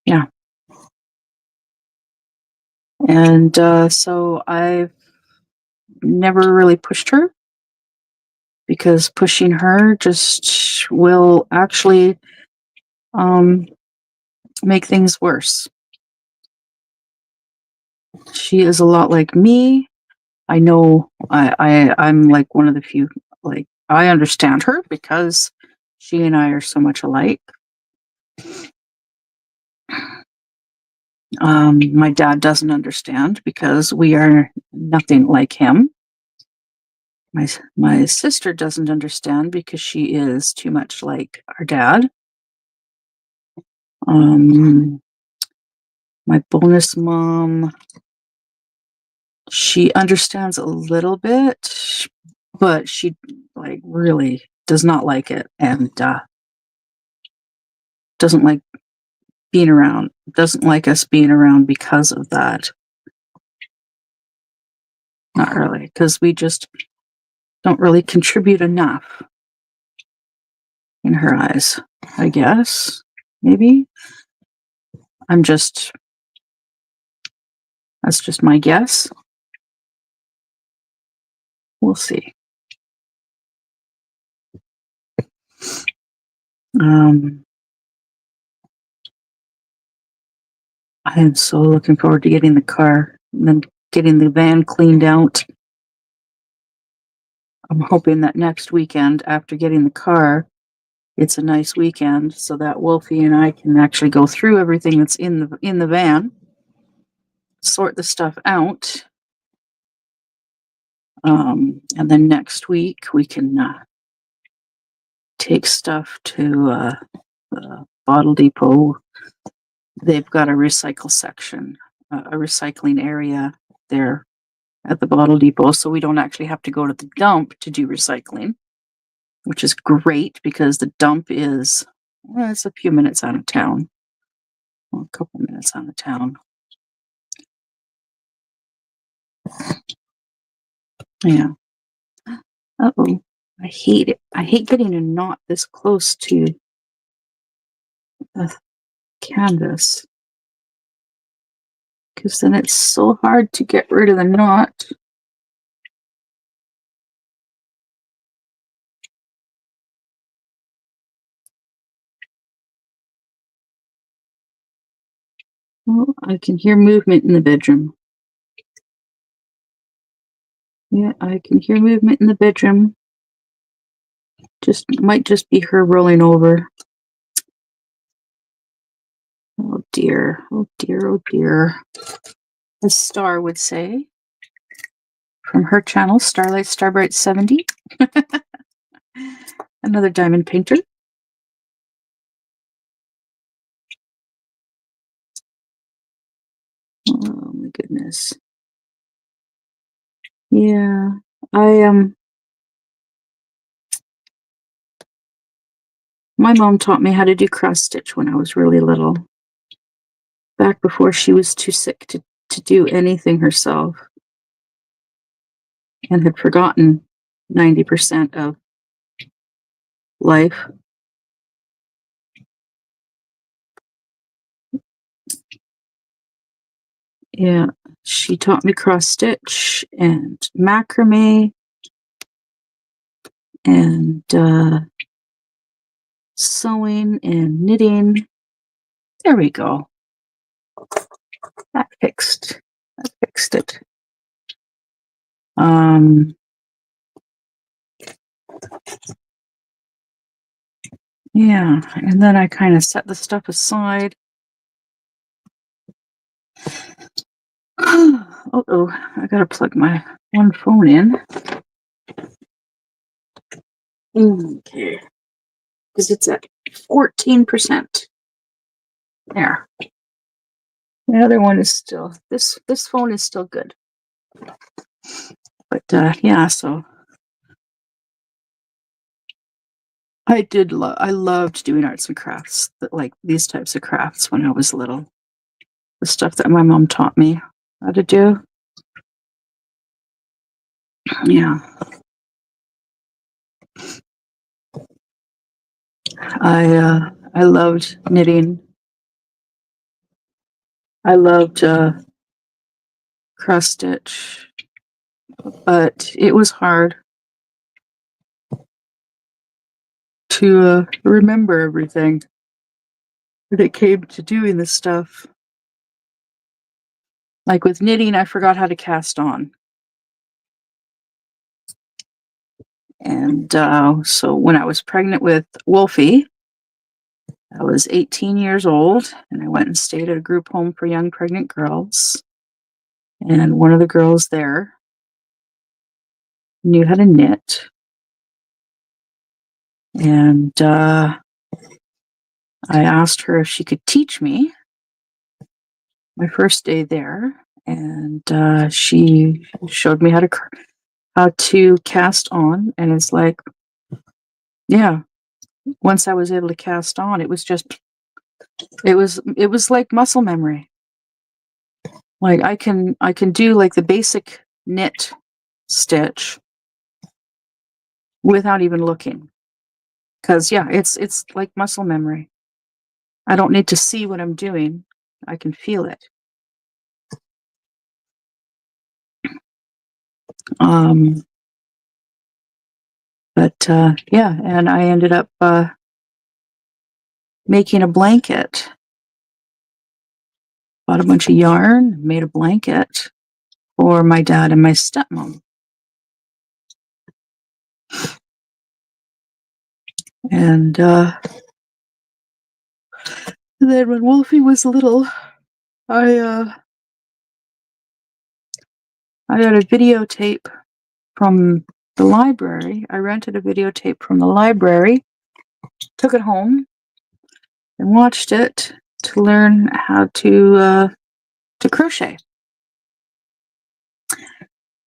Yeah. And so I've never really pushed her, because pushing her just will actually make things worse. She is a lot like me. I know I'm like one of the few, like, I understand her because she and I are so much alike. My dad doesn't understand because we are nothing like him. My sister doesn't understand because she is too much like our dad. My bonus mom, she understands a little bit, but she like really does not like it and doesn't like being around, doesn't like us being around because of that. Not really, because we just don't really contribute enough in her eyes, I guess. Maybe. That's just my guess. We'll see. I am so looking forward to getting the car and then getting the van cleaned out. I'm hoping that next weekend, after getting the car, it's a nice weekend so that Wolfie and I can actually go through everything that's in the van, sort the stuff out, and then next week we can take stuff to the Bottle Depot. They've got a recycle section, a recycling area there at the Bottle Depot, so we don't actually have to go to the dump to do recycling, which is great because the dump is, well, it's a few minutes out of town. Well, a couple minutes out of town. Yeah. Uh-oh. I hate it. I hate getting a knot this close to the canvas because then it's so hard to get rid of the knot. Oh, I can hear movement in the bedroom. Yeah, I can hear movement in the bedroom. Might just be her rolling over. Oh dear. Oh dear. Oh dear. As Star would say from her channel, Starlight Starbright 70. Another diamond painter. Oh my goodness. Yeah, my mom taught me how to do cross stitch when I was really little. Back before she was too sick to do anything herself and had forgotten 90% of life. Yeah, she taught me cross stitch and macrame and sewing and knitting. There we go. That fixed it. Yeah, and then I kind of set the stuff aside. Oh, I gotta plug my one phone in. Okay, because it's at 14%. There. The other one is still, this phone is still good. But yeah, so I loved doing arts and crafts, like these types of crafts when I was little. The stuff that my mom taught me how to do. Yeah. I loved knitting. I loved cross stitch, but it was hard to remember everything when it came to doing this stuff. Like with knitting, I forgot how to cast on. And so when I was pregnant with Wolfie, I was 18 years old, and I went and stayed at a group home for young pregnant girls. And one of the girls there knew how to knit. And I asked her if she could teach me my first day there. And she showed me how to cast on. And it's like, yeah, once I was able to cast on, it was like muscle memory. Like I can do like the basic knit stitch without even looking. Cause yeah, it's like muscle memory. I don't need to see what I'm doing. I can feel it. But yeah, and I ended up making a blanket. Bought a bunch of yarn, made a blanket for my dad and my stepmom. And then when Wolfie was little, I got a videotape from the library. I rented a videotape from the library, took it home, and watched it to learn how to crochet.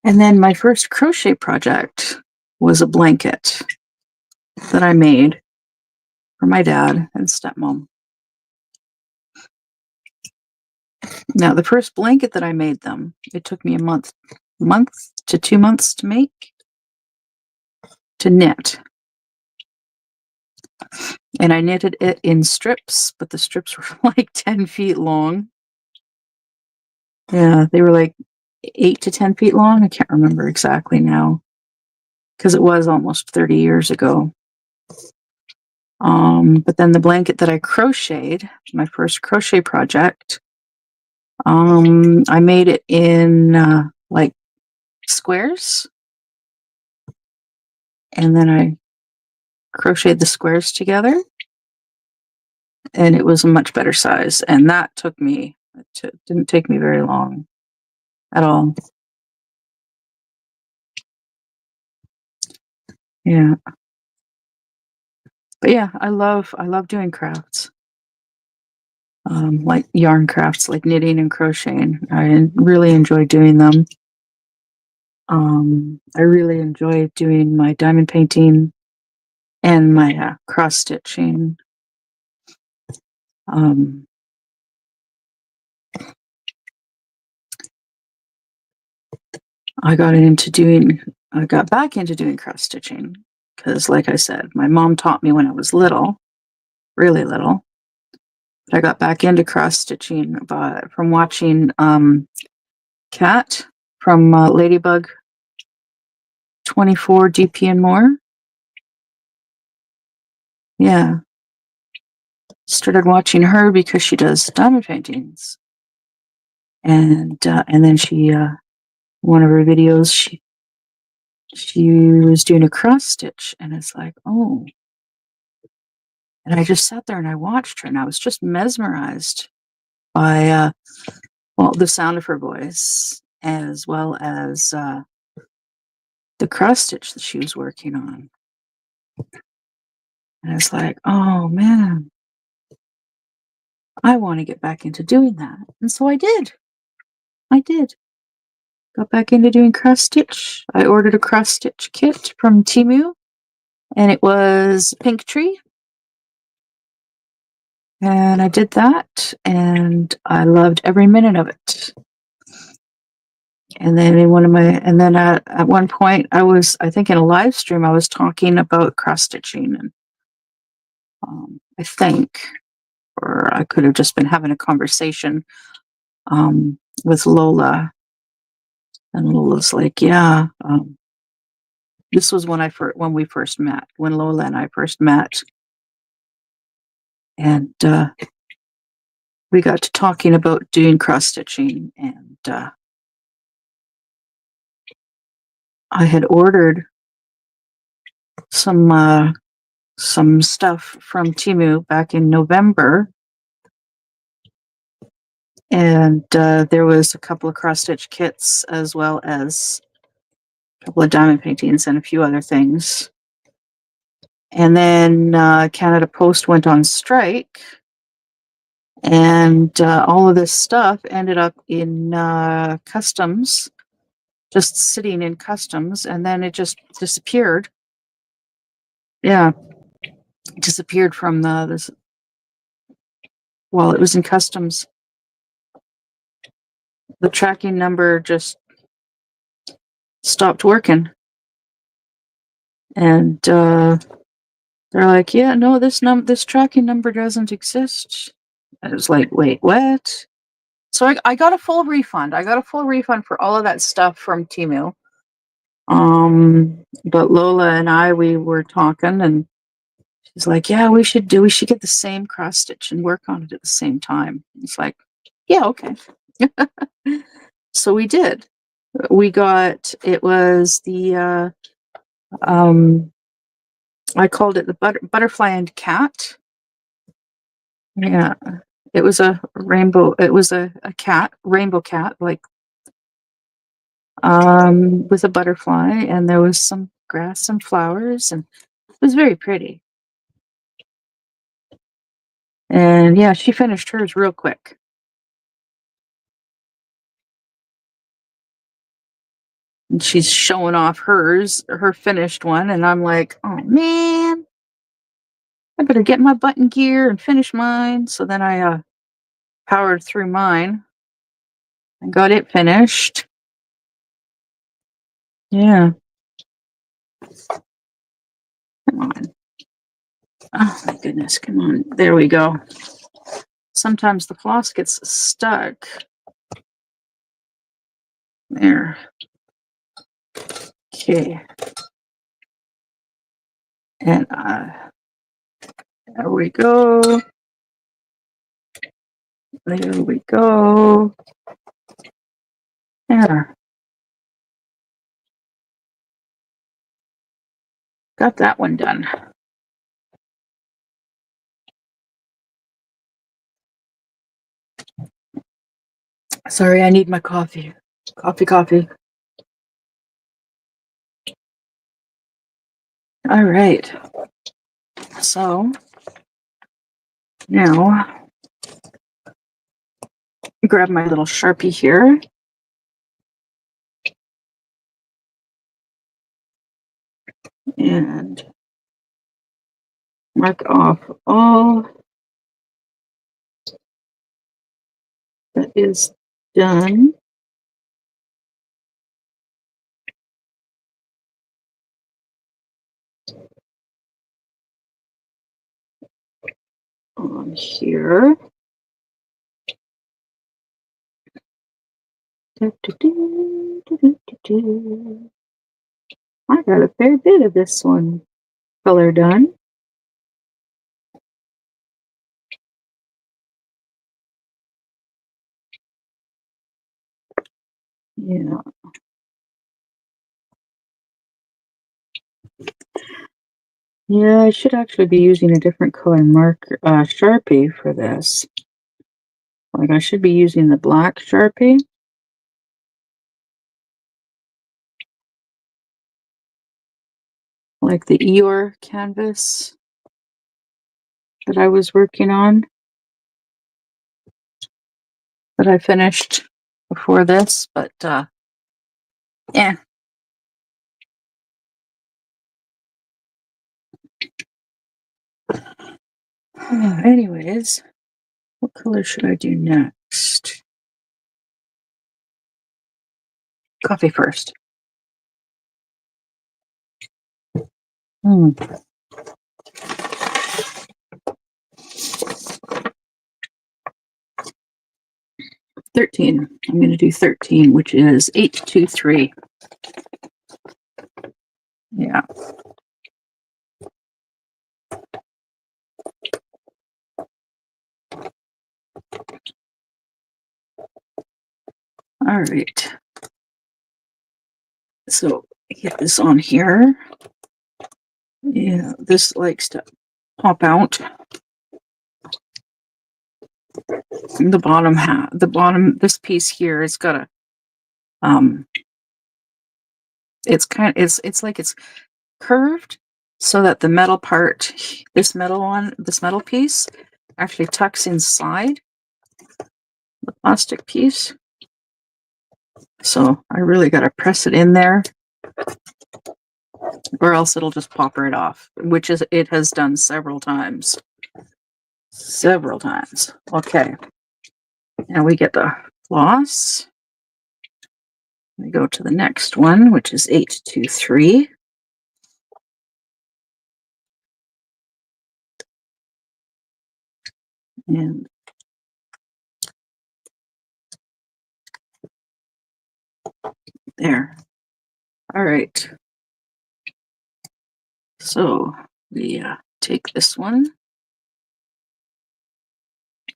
And then my first crochet project was a blanket that I made for my dad and stepmom. Now, the first blanket that I made them, it took me a month to 2 months to make, to knit. And I knitted it in strips, but the strips were like 10 feet long. Yeah, they were like 8 to 10 feet long. I can't remember exactly now because it was almost 30 years ago. But then the blanket that I crocheted, my first crochet project, I made it in like squares, and then I crocheted the squares together, and it was a much better size. And that didn't take me very long at all. Yeah. But yeah, I love doing crafts. Like yarn crafts, like knitting and crocheting. I really enjoy doing them. I really enjoy doing my diamond painting and my cross stitching. I got back into doing cross stitching because, like I said, my mom taught me when I was little, really little. But I got back into cross stitching from watching Kat from Ladybug 24 DP and more. Yeah. Started watching her because she does diamond paintings. And then one of her videos, she was doing a cross stitch, and it's like, oh. And I just sat there and I watched her, and I was just mesmerized by the sound of her voice, as well as the cross stitch that she was working on. And it's like, oh man, I want to get back into doing that. And so I did. Got back into doing cross stitch. I ordered a cross stitch kit from Temu, and it was Pink Tree. And I did that, and I loved every minute of it. And then at one point, I think in a live stream, I was talking about cross stitching, and I think, or I could have just been having a conversation with Lola, and Lola's like, yeah, this was when we first met, when Lola and I first met, and we got to talking about doing cross stitching, and I had ordered some some stuff from Temu back in November. And there was a couple of cross-stitch kits as well as a couple of diamond paintings and a few other things. And then Canada Post went on strike, and all of this stuff ended up in customs, just sitting in customs, and then it just disappeared. Yeah, it disappeared from this while it was in customs. The tracking number just stopped working, and they're like, "Yeah, no, this tracking number doesn't exist." I was like, "Wait, what?" So I got a full refund. I got a full refund for all of that stuff from Temu. But Lola and we were talking, and she's like, "Yeah, we should get the same cross stitch and work on it at the same time." It's like, "Yeah, okay." So we did. It was the I called it the butterfly and cat. Yeah, it was a rainbow. It was a cat, rainbow cat, like with a butterfly, and there was some grass and flowers, and it was very pretty. And yeah, she finished hers real quick. And she's showing off her finished one, and I'm like, "Oh man, I better get my button gear and finish mine." So then I powered through mine and got it finished. Yeah. Come on. Oh my goodness, come on. There we go. Sometimes the floss gets stuck. There. Okay. And there we go. There we go. There. Got that one done. Sorry, I need my coffee. Coffee. All right. So now grab my little Sharpie here. And mark off all that is done. On here. I got a fair bit of this one color done. Yeah. Yeah, I should actually be using a different color marker, Sharpie for this. Like I should be using the black Sharpie. Like the Eeyore canvas that I was working on. That I finished before this, but yeah. Anyways, what color should I do next? Coffee first. 13. I'm going to do 13, which is 823. Yeah. All right. So get this on here. Yeah, this likes to pop out. This piece here, it's got a, um, it's like it's curved so that the metal part, this metal piece actually tucks inside the plastic piece. So I really got to press it in there or else it'll just pop right off, which is, it has done several times. Several times. Okay. Now we get the floss. We go to the next one, which is 823. And there. All right. So we take this one.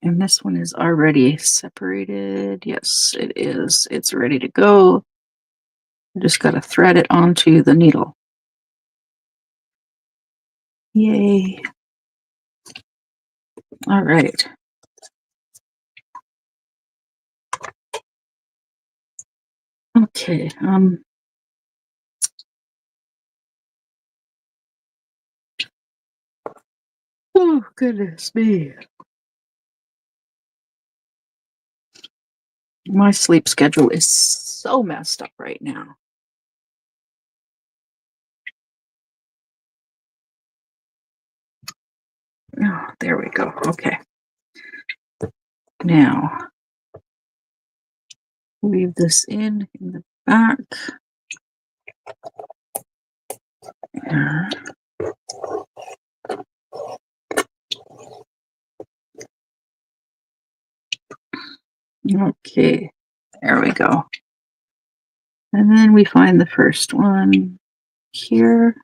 And this one is already separated. Yes, it is. It's ready to go. I just got to thread it onto the needle. Yay. All right. Okay. Oh, goodness me. My sleep schedule is so messed up right now. Oh, there we go. Okay. Now, weave this in the back. Okay, there we go. And then we find the first one here.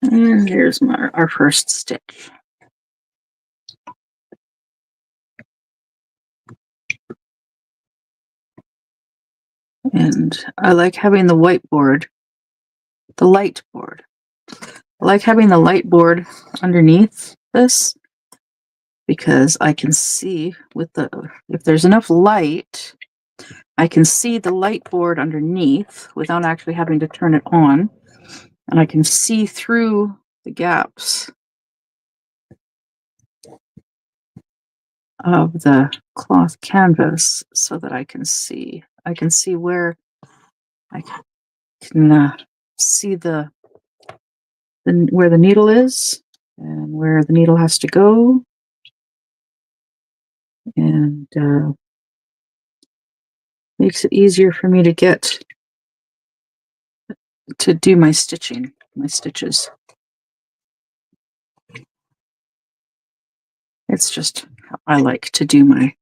And here's our first stitch. And I like having the light board. I like having the light board underneath this because I can see if there's enough light, I can see the light board underneath without actually having to turn it on. And I can see through the gaps of the cloth canvas so that I can see where I can see where the needle is and where the needle has to go, and makes it easier for me to do my stitches. It's just how I like to do my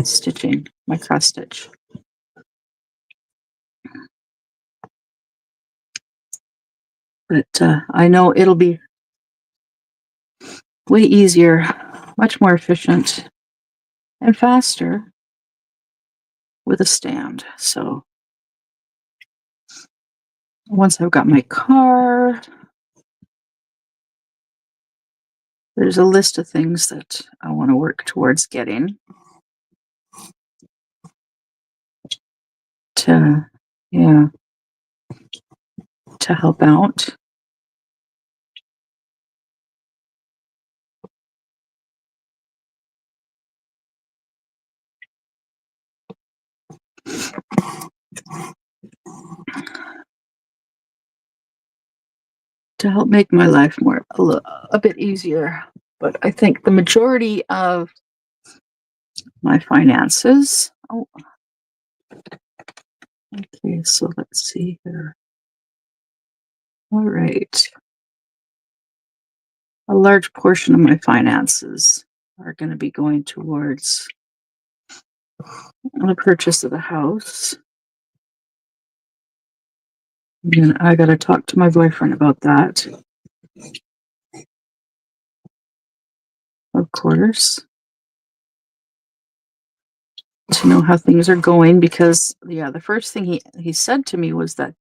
stitching, my cross stitch. But I know it'll be way easier, much more efficient, and faster with a stand. So once I've got my car, there's a list of things that I want to work towards getting to, to help out. To help make my life a bit easier. But I think the majority of my finances. Oh, okay. So let's see here. All right. A large portion of my finances are going to be going towards the purchase of the house. And I got to talk to my boyfriend about that. Of course. to know how things are going, because the first thing he said to me was that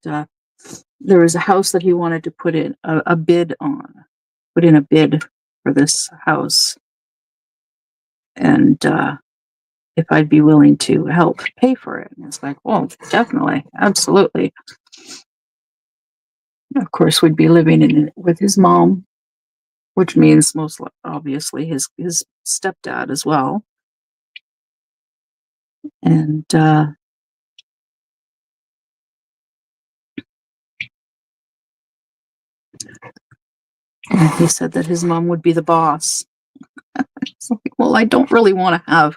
there was a house that he wanted to put in a bid on, put in a bid for this house, and if I'd be willing to help pay for it. And it's like, well, definitely, absolutely. Of course, we'd be living in it with his mom, which means most obviously his stepdad as well. And he said that his mom would be the boss. It's like, well, I don't really want to have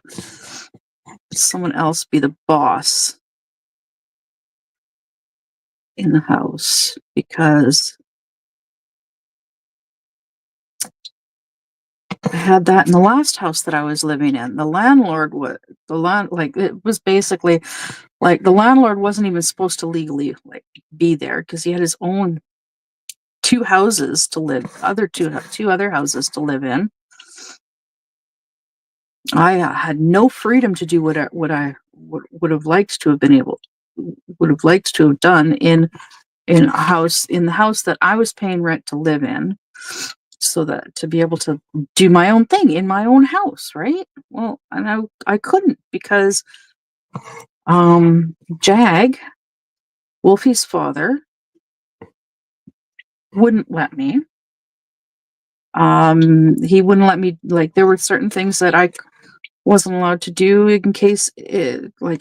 someone else be the boss in the house, because I had that in the last house that I was living in. The landlord was it was basically like the landlord wasn't even supposed to legally be there, because he had his own two houses to live, two other houses to live in. I had no freedom to do what I would have liked to have done in the house that I was paying rent to live in, so that to be able to do my own thing in my own house, right? Well, and I couldn't, because Jag, Wolfie's father, wouldn't let me. He wouldn't let me, there were certain things that I wasn't allowed to do, in case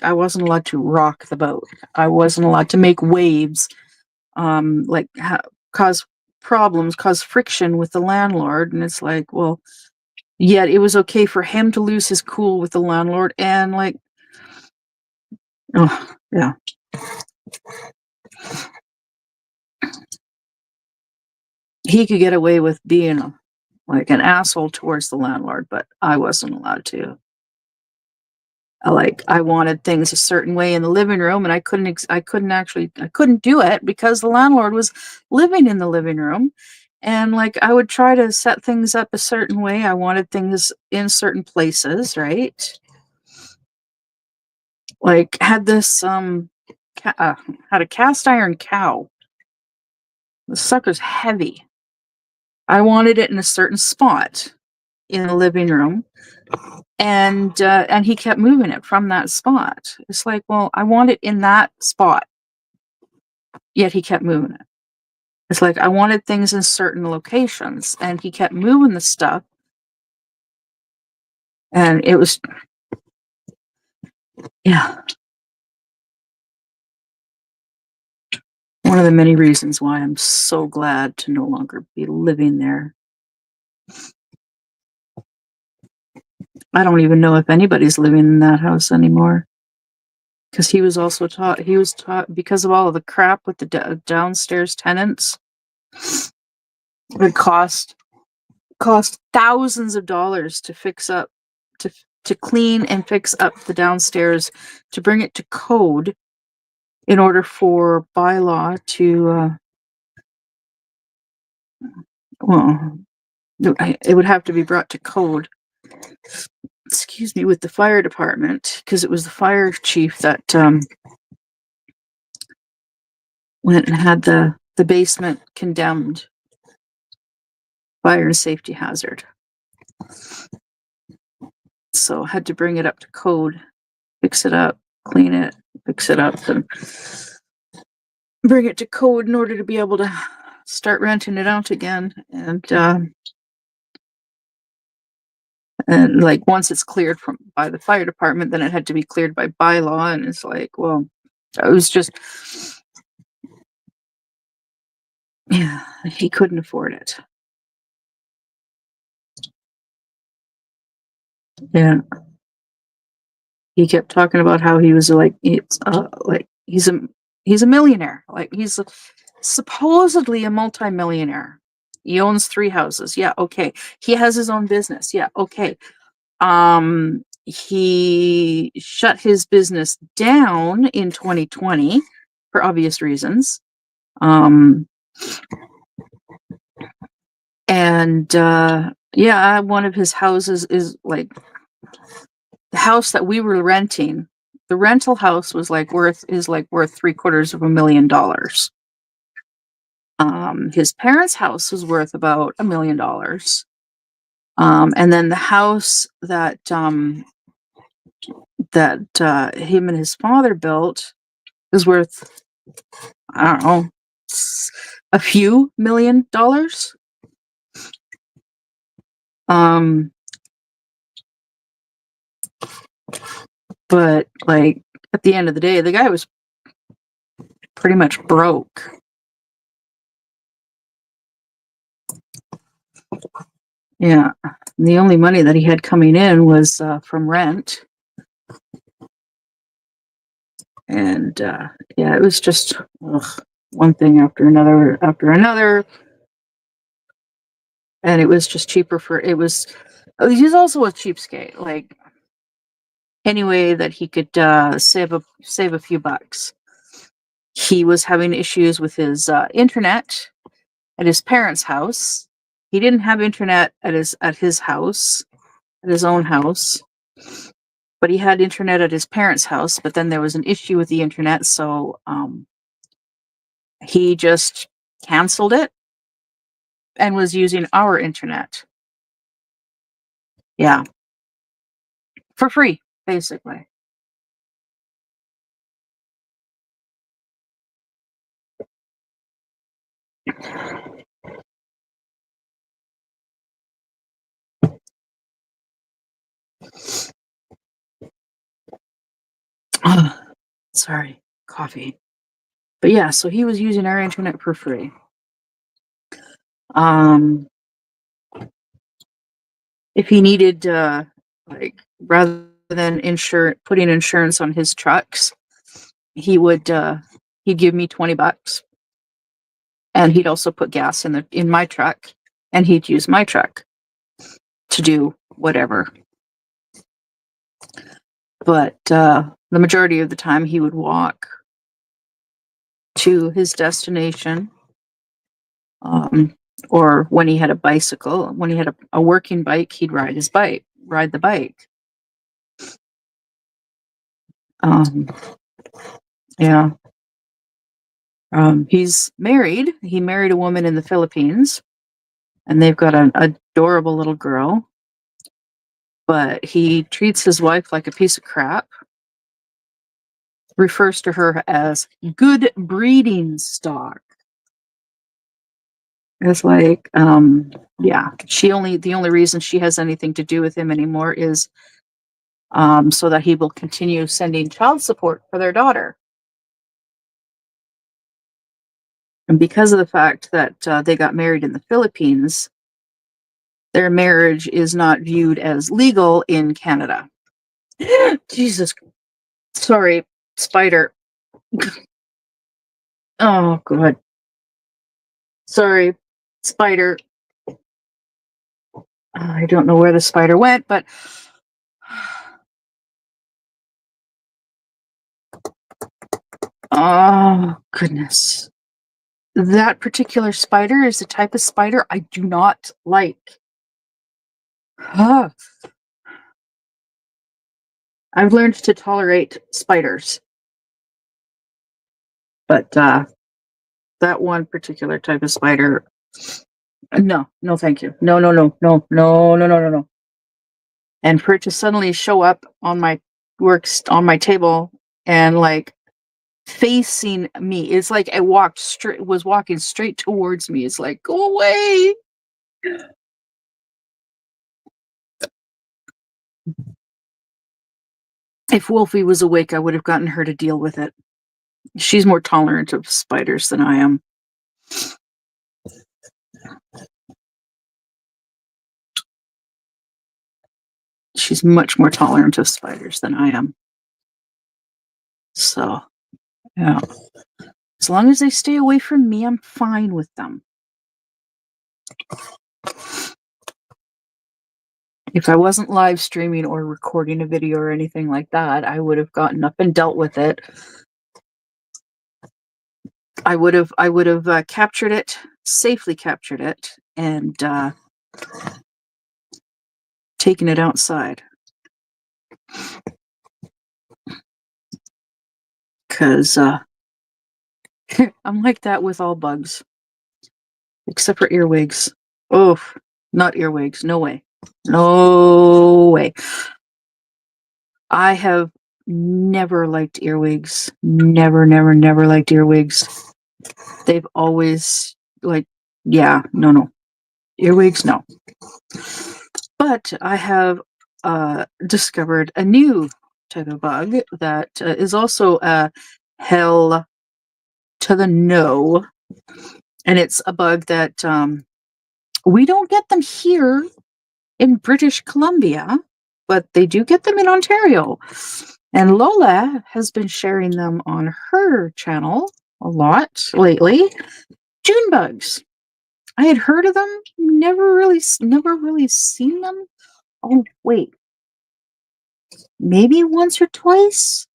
I wasn't allowed to rock the boat. I wasn't allowed to make waves, cause problems, cause friction with the landlord. And it's like, well, yet it was okay for him to lose his cool with the landlord, and oh yeah. He could get away with being an asshole towards the landlord, but I wasn't allowed to. I wanted things a certain way in the living room, and I couldn't do it, because the landlord was living in the living room. And I would try to set things up a certain way. I wanted things in certain places, right? Had this had a cast iron cow. The sucker's heavy. I wanted it in a certain spot in the living room, and he kept moving it from that spot. It's like, well, I want it in that spot, yet he kept moving it. It's like I wanted things in certain locations, and he kept moving the stuff, and it was, yeah, one of the many reasons why I'm so glad to no longer be living there. I don't even know if anybody's living in that house anymore, because he was taught, because of all of the crap with the downstairs tenants. It cost thousands of dollars to fix up, to clean and fix up the downstairs, to bring it to code, in order for bylaw to well, it would have to be brought to code, excuse me, with the fire department, because it was the fire chief that went and had the basement condemned fire and safety hazard. So had to bring it up to code, fix it up, clean it, fix it up, and bring it to code in order to be able to start renting it out again. And once it's cleared by the fire department, then it had to be cleared by bylaw. And it's like, well, it was just, yeah, he couldn't afford it. Yeah. He kept talking about how he was he's a millionaire. He's supposedly a multimillionaire. He owns 3 houses. Yeah, okay. He has his own business. Yeah, okay. He shut his business down in 2020 for obvious reasons. And yeah, one of his houses is the house that we were renting, the rental house was worth $750,000. His parents' house was worth about $1 million. And then the house that him and his father built is worth, I don't know, a few $1 million. But at the end of the day, the guy was pretty much broke. Yeah. And the only money that he had coming in was from rent. And yeah, it was just one thing after another. And it was just cheaper he's also a cheapskate. Any way that he could save a few bucks. He was having issues with his internet at his parents' house. He didn't have internet at his house, at his own house, but he had internet at his parents' house. But then there was an issue with the internet, so he just canceled it and was using our internet. Yeah, for free, basically. Sorry, coffee. But yeah, so he was using our internet for free. If he needed, rather than putting insurance on his trucks, he'd give me $20, and he'd also put gas in my truck, and he'd use my truck to do whatever. But the majority of the time, he would walk to his destination. Or when he had a bicycle, when he had a working bike, he'd ride the bike. Yeah. He's married. He married a woman in the Philippines, and they've got an adorable little girl. But he treats his wife like a piece of crap. Refers to her as good breeding stock. It's yeah. The only reason she has anything to do with him anymore is so that he will continue sending child support for their daughter. And because of the fact that they got married in the Philippines, their marriage is not viewed as legal in Canada. Jesus. Sorry, spider. Oh, God. Sorry, spider. I don't know where the spider went, but oh, goodness. That particular spider is the type of spider I do not like. I've learned to tolerate spiders. But that one particular type of spider, no, thank you. No. And for it to suddenly show up on my table and facing me, it's like it was walking straight towards me. It's like, go away. If Wolfie was awake, I would have gotten her to deal with it. She's more tolerant of spiders than I am. She's much more tolerant of spiders than I am. So, yeah. As long as they stay away from me, I'm fine with them. If I wasn't live streaming or recording a video or anything like that, I would have gotten up and dealt with it. I would have captured it, safely captured it, and taken it outside. Because I'm like that with all bugs, except for earwigs. Oh, not earwigs. No way. No way. I have never liked earwigs. Never, never, never liked earwigs. They've always, like, yeah, no, no. Earwigs, no. But I have discovered a new type of bug that is also a hell to the no. And it's a bug that we don't get them here in British Columbia, but they do get them in Ontario. And Lola has been sharing them on her channel a lot lately. June bugs. I had heard of them, never really seen them. Oh wait, maybe once or twice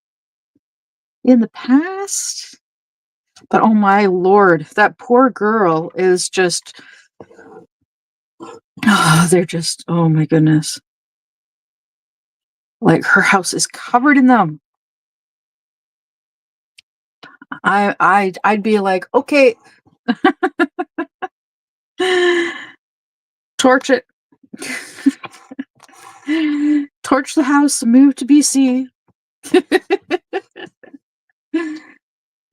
in the past. But oh my lord, that poor girl is just. Oh, they're just. Oh my goodness. Like her house is covered in them. I'd be like, okay, torch it. Torch the house, move to BC.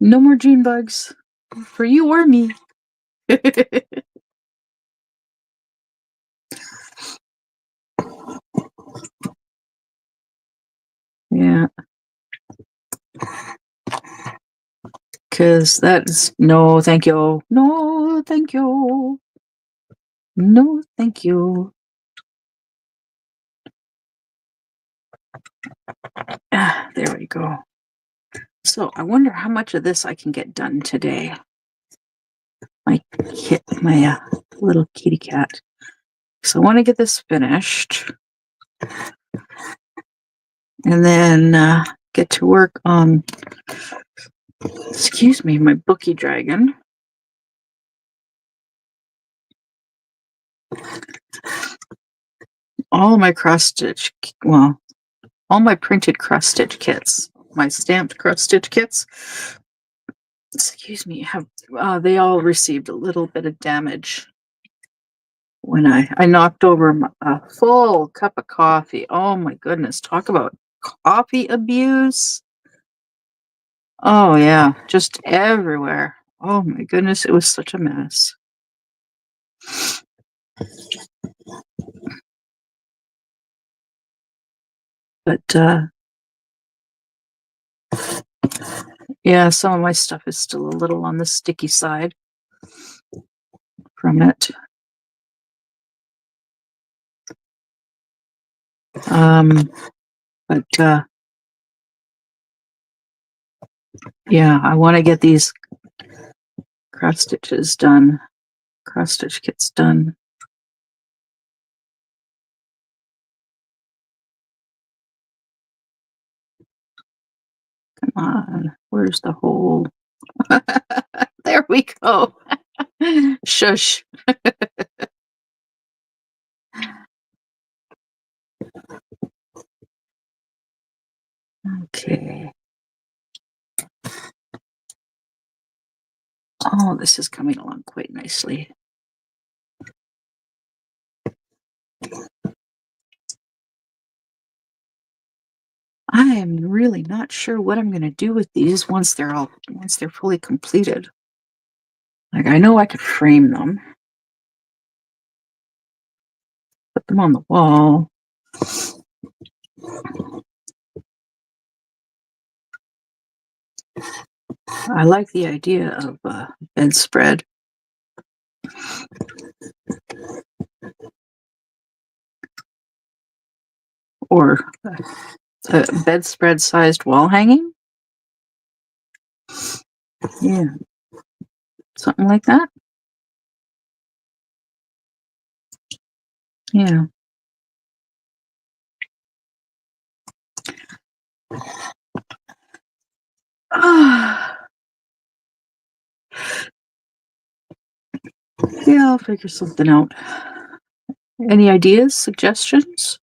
No more June bugs for you or me. Yeah. Because that's no, thank you. No, thank you. No, thank you. Ah, there we go. So I wonder how much of this I can get done today. My little kitty cat. So I want to get this finished, and then get to work on. Excuse me, my bookie dragon. All my cross stitch. Well, all my printed cross stitch kits. My stamped cross stitch kits. Excuse me, have they all received a little bit of damage when I knocked over a full cup of coffee. Oh my goodness, talk about coffee abuse. Oh yeah, just everywhere. Oh my goodness, it was such a mess. But yeah, some of my stuff is still a little on the sticky side from it. But yeah, I want to get these cross stitches done, cross stitch kits done. Come on, where's the hole? There we go. Shush. Okay. Oh, this is coming along quite nicely. I am really not sure what I'm going to do with these once they're fully completed. Like, I know I could frame them, put them on the wall. I like the idea of a bedspread. Or a bedspread sized wall hanging. Yeah. Something like that. Yeah. Yeah, I'll figure something out. Any ideas, suggestions?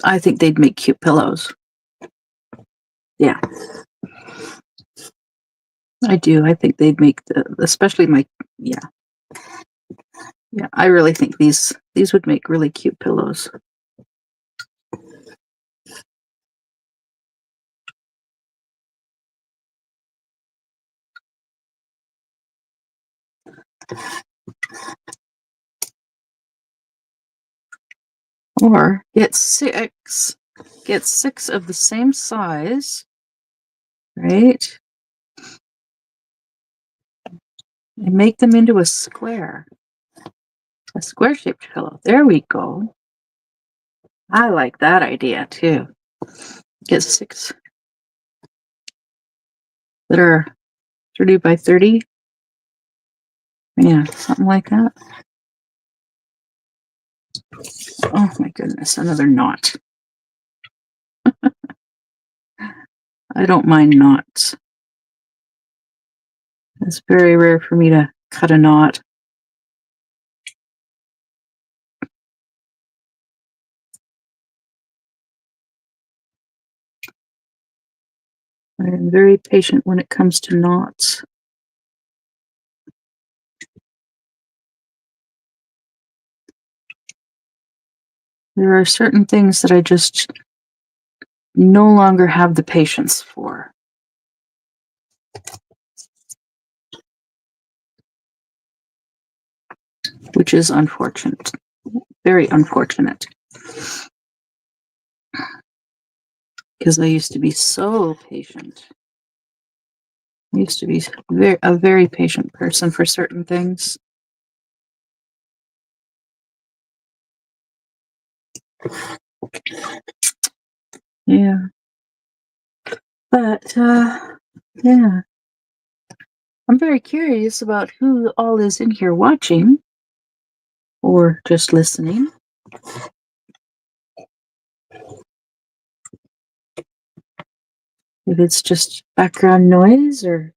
I think they'd make cute pillows. Yeah. I do. I think they'd make especially my yeah. Yeah, I really think these would make really cute pillows. Or get 6 of the same size, right? And make them into a square-shaped pillow. There we go. I like that idea too. Get 6 that are 30 by 30. Yeah, something like that. Oh my goodness, another knot. I don't mind knots. It's very rare for me to cut a knot. I am very patient when it comes to knots. There are certain things that I just no longer have the patience for. Which is unfortunate. Very unfortunate. Because I used to be so patient. I used to be a very patient person for certain things. Yeah. But, yeah. I'm very curious about who all is in here watching or just listening. If it's just background noise or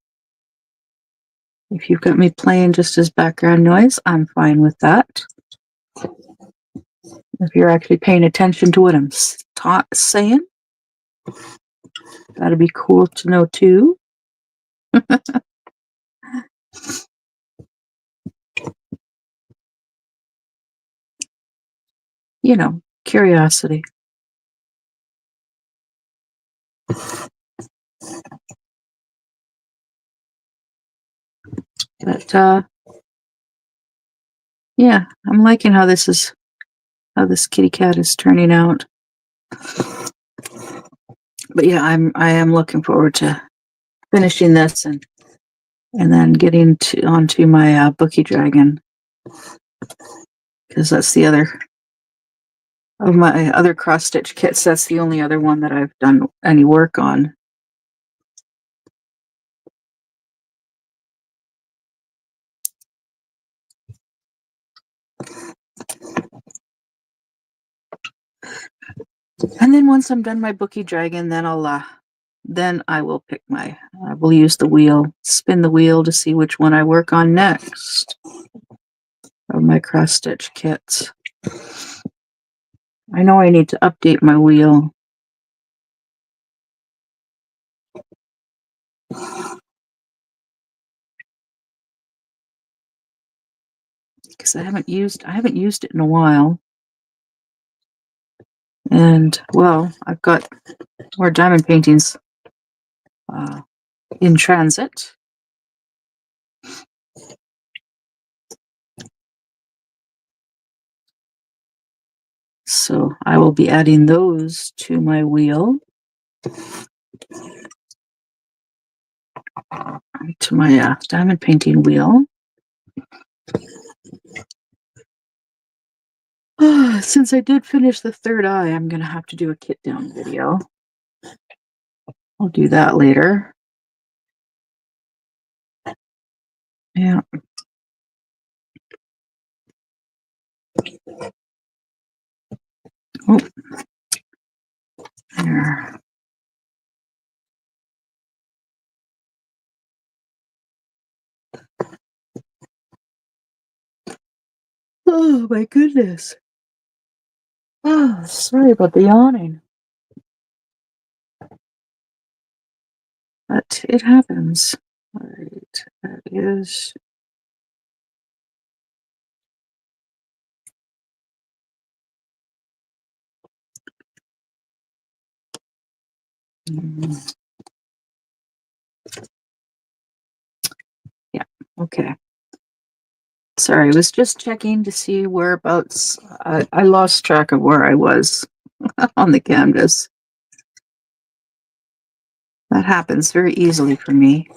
if you've got me playing just as background noise, I'm fine with that. If you're actually paying attention to what I'm saying, that'd be cool to know too. You know, curiosity. But yeah, I'm liking how this kitty cat is turning out. But yeah, I am looking forward to finishing this and then getting onto my Bookie Dragon, because that's the other of my other cross stitch kits. That's the only other one that I've done any work on. And then once I'm done my Bookie Dragon, then I will I will use the wheel, spin the wheel to see which one I work on next of my cross stitch kits. I know I need to update my wheel. Because I haven't used it in a while. And well, I've got more diamond paintings in transit. So I will be adding those to my wheel. To my diamond painting wheel. Since I did finish the third eye, I'm going to have to do a kit down video. I'll do that later. Yeah. Oh. There. Oh my goodness. Oh, sorry about the yawning, but it happens. All right, that is. mm, Yeah, okay. Sorry, I was just checking to see whereabouts. I lost track of where I was on the canvas. That happens very easily for me.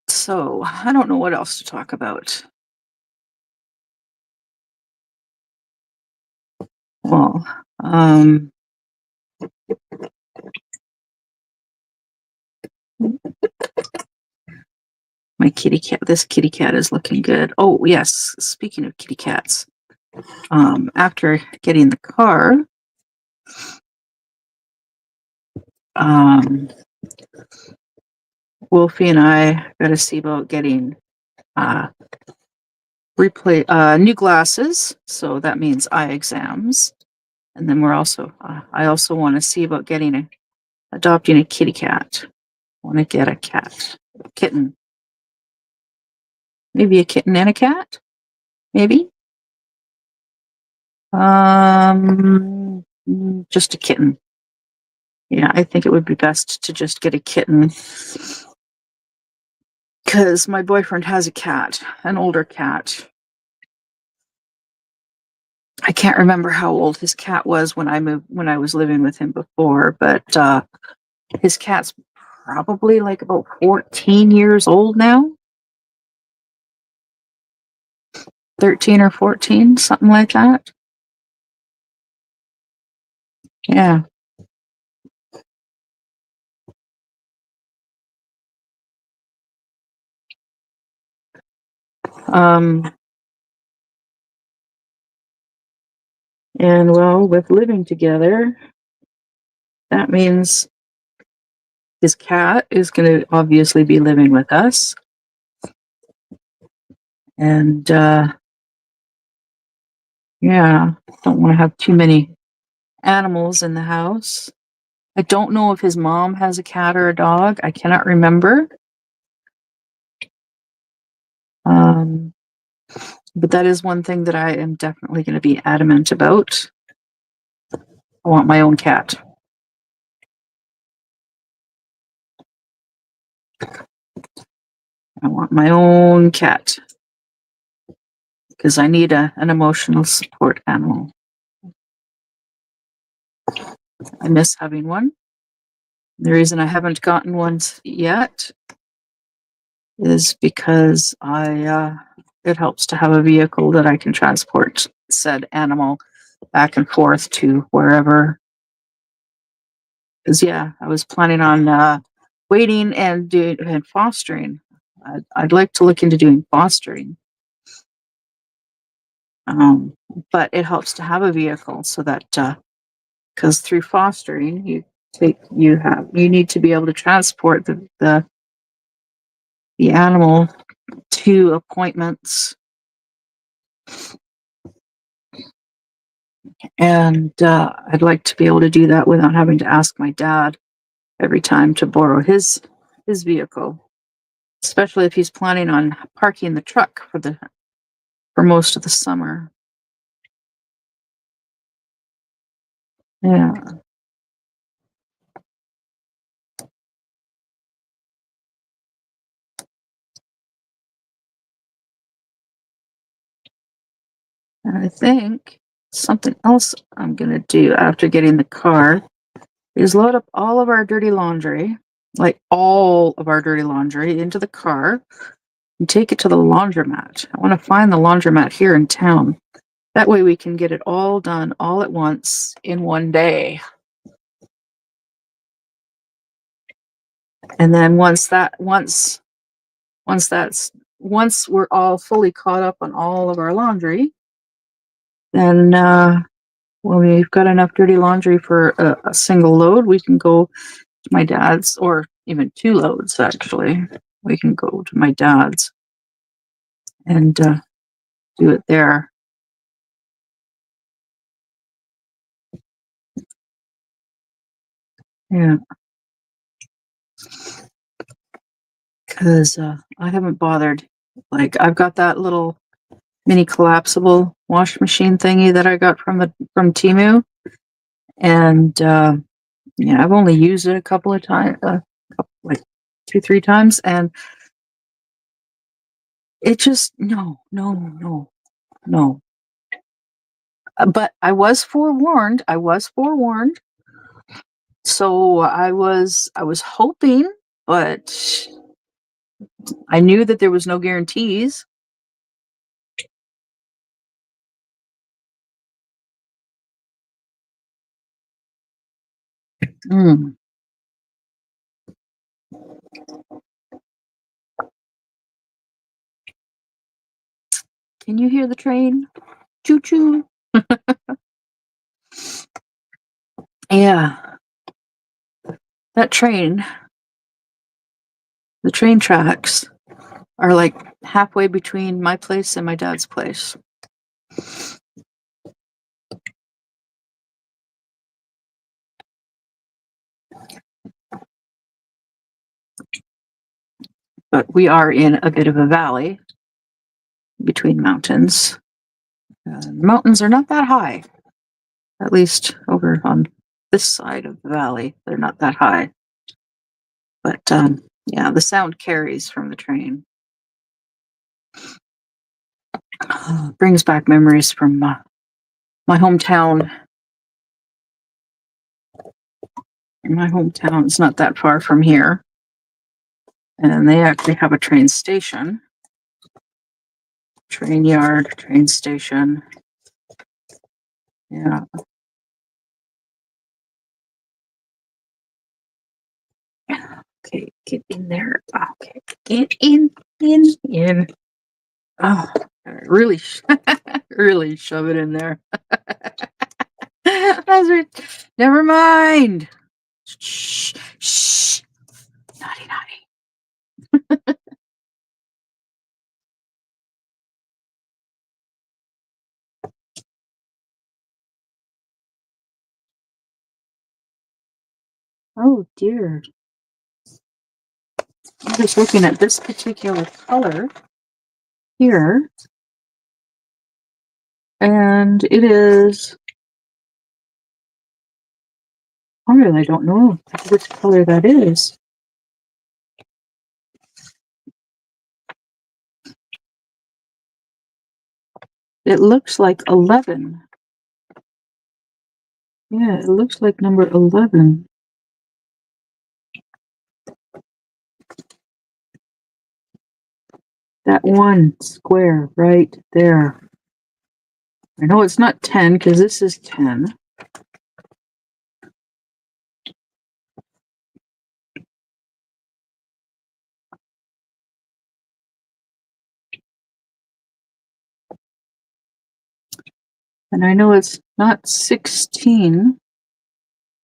So, I don't know what else to talk about. Well, um, my kitty cat, this kitty cat is looking good. Oh, yes. Speaking of kitty cats, after getting the car, um, Wolfie and I got to see about getting uh, new glasses. So that means eye exams. And then I also want to see about adopting a kitty cat. I want to get a kitten, maybe a kitten and a cat, maybe. Just a kitten. Yeah, I think it would be best to just get a kitten because my boyfriend has a cat, an older cat. I can't remember how old his cat was when I was living with him before, but his cat's probably like about 14 years old now. 13 or 14, something like that. Yeah. Um, and well, with living together, that means his cat is going to obviously be living with us. And yeah, don't want to have too many animals in the house. I don't know if his mom has a cat or a dog. I cannot remember. Um, but that is one thing that I am definitely going to be adamant about. I want my own cat. I want my own cat because I need an emotional support animal. I miss having one. The reason I haven't gotten one yet is because it helps to have a vehicle that I can transport said animal back and forth to wherever. Because yeah, I was planning on waiting and fostering. I'd like to look into doing fostering, um, but it helps to have a vehicle so that because through fostering you need to be able to transport the animal to appointments. And I'd like to be able to do that without having to ask my dad every time to borrow his vehicle, especially if he's planning on parking the truck for most of the summer. Yeah, and I think something else I'm gonna do after getting the car is load up all of our dirty laundry, like all of our dirty laundry, into the car and take it to the laundromat. I want to find the laundromat here in town. That way we can get it all done all at once in one day. And then once we're all fully caught up on all of our laundry, then when we've got enough dirty laundry for a single load, we can go to my dad's, or even 2 loads, actually. We can go to my dad's and do it there. Yeah, because I haven't bothered. Like, I've got that little mini collapsible wash machine thingy that I got from Temu, and yeah, I've only used it a couple of times, like 2, 3 times, and it just no. But I was forewarned. I was forewarned. So I was hoping, but I knew that there was no guarantees. Mm. Can you hear the train? Choo choo. Yeah, that train, the train tracks are like halfway between my place and my dad's place. But we are in a bit of a valley between mountains. The mountains are not that high, at least over on this side of the valley. They're not that high. But yeah, the sound carries from the train. Brings back memories from my hometown. My hometown is not that far from here, and they actually have a train station, train yard, train station. Yeah. Okay, get in there. Okay, get in. Oh, really, really shove it in there. That's right. Never mind. Shh, shh. Naughty, naughty. Oh dear. I'm just looking at this particular color here, and it is. I really don't know which color that is. It looks like 11. Yeah, it looks like number 11. That one square right there. I know it's not 10 because this is 10. And I know it's not 16,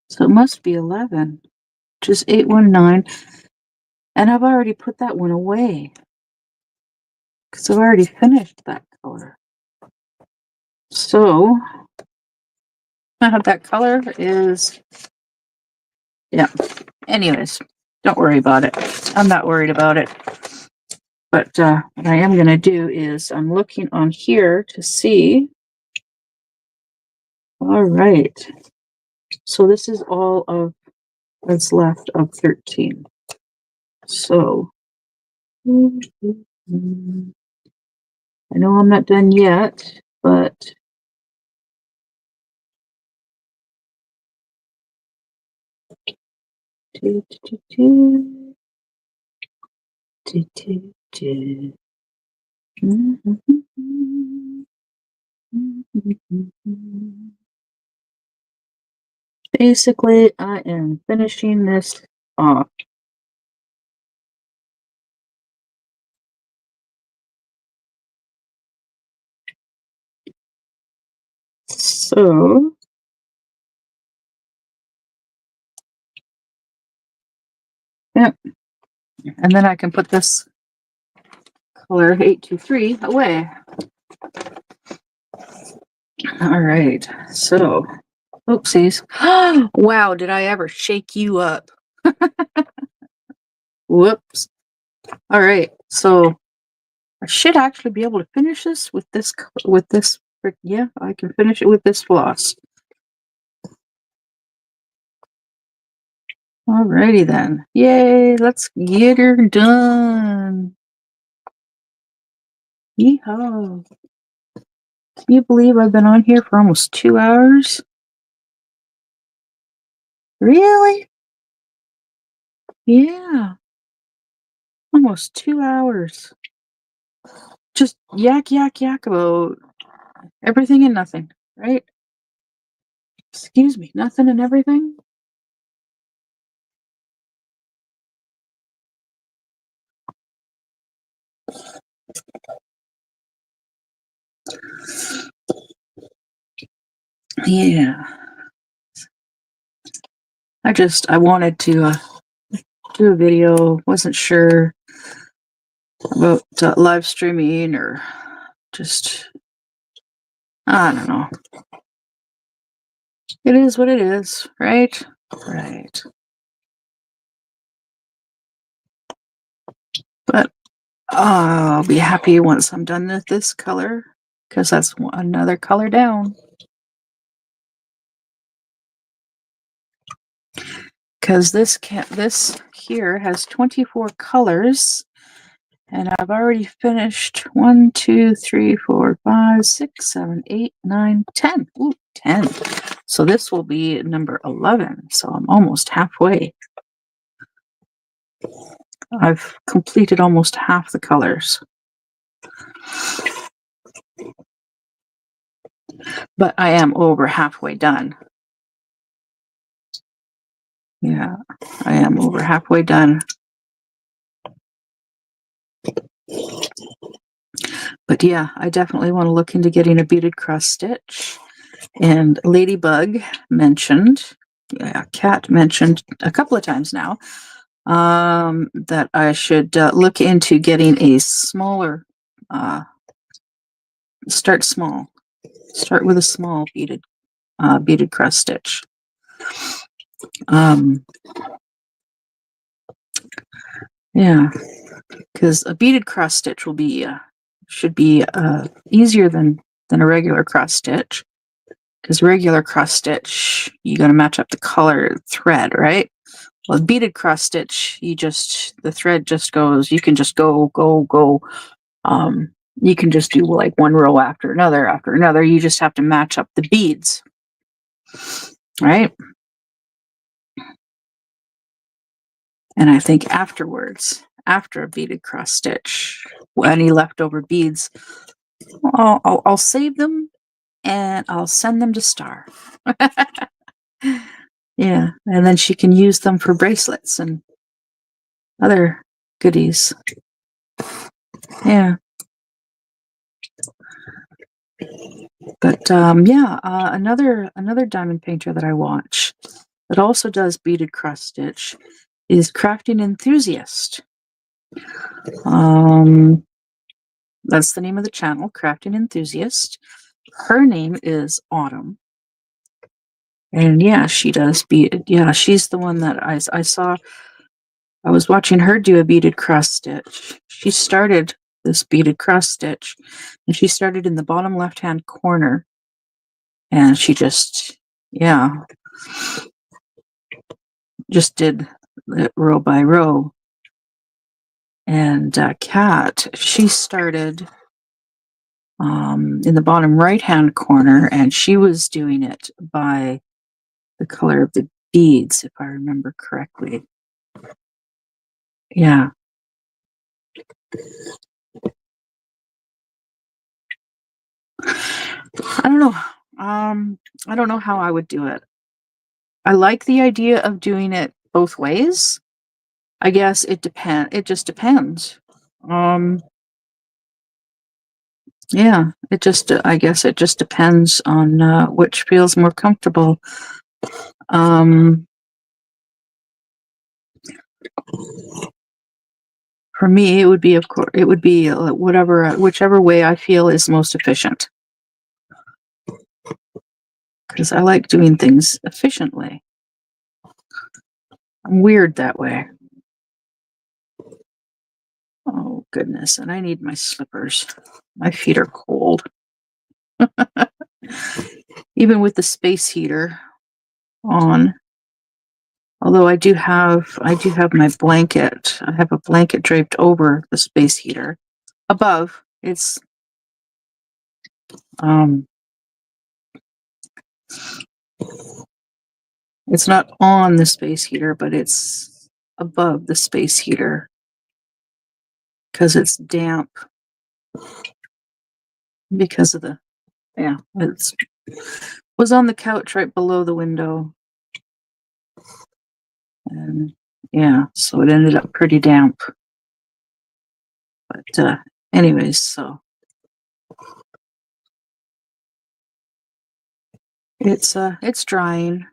so it must be 11, which is 819. And I've already put that one away because I've already finished that color. So that color is, yeah. Anyways, don't worry about it. I'm not worried about it. But what I am going to do is I'm looking on here to see. All right. So this is all of what's left of 13. So I know I'm not done yet, but basically I am finishing this off. So Yep. And then I can put this color 823 away. All right. So, oopsies. Wow, did I ever shake you up? Whoops. All right. So, I should actually be able to finish this with this. Yeah, I can finish it with this floss. Alrighty then. Yay, let's get her done. Yeehaw. Can you believe I've been on here for almost 2 hours? Really? Yeah. Almost 2 hours. Just yak about everything and nothing, right? Excuse me, nothing and everything? Yeah. I wanted to do a video, wasn't sure about live streaming or just, I don't know. It is what it is, right? Right. But I'll be happy once I'm done with this color because that's another color down. Because this here has 24 colors, and I've already finished 1, 2, 3, 4, 5, 6, 7, 8, 9, 10. Ooh, 10. So this will be number 11. So I'm almost halfway. I've completed almost half the colors. But I am over halfway done. Yeah, I am over halfway done. But yeah, I definitely want to look into getting a beaded cross stitch. And Ladybug mentioned, Kat mentioned a couple of times now, that I should look into getting a smaller, start small. Start with a small beaded cross stitch. Yeah, because a beaded cross stitch should be easier than a regular cross stitch. Because regular cross stitch, you got to match up the color thread, right? Well, beaded cross stitch, the thread just goes. You can just go. You can just do like one row after another. You just have to match up the beads, right? And I think afterwards, after a beaded cross stitch, any leftover beads, I'll save them and I'll send them to Star. Yeah, and then she can use them for bracelets and other goodies. Yeah. But another diamond painter that I watch that also does beaded cross stitch is Crafting Enthusiast. That's the name of the channel, Crafting Enthusiast. Her name is Autumn. And yeah, she does she's the one that I saw. I was watching her do a beaded cross stitch. She started this beaded cross stitch, and she started in the bottom left-hand corner, and she just did it row by row. And Kat, she started in the bottom right-hand corner, and she was doing it by the color of the beads, if I remember correctly. Yeah. I don't know. I don't know how I would do it. I like the idea of doing it both ways. I guess it just depends. Yeah, I guess it just depends on which feels more comfortable. For me, it would be, of course, it would be whichever way I feel is most efficient. Because I like doing things efficiently. I'm weird that way. Oh, goodness. And I need my slippers. My feet are cold. Even with the space heater on. Although I do have my blanket. I have a blanket draped over the space heater. Above. It's not on the space heater, but it's above the space heater because it's damp because of the it was on the couch right below the window, and so it ended up pretty damp. But anyways, so it's drying.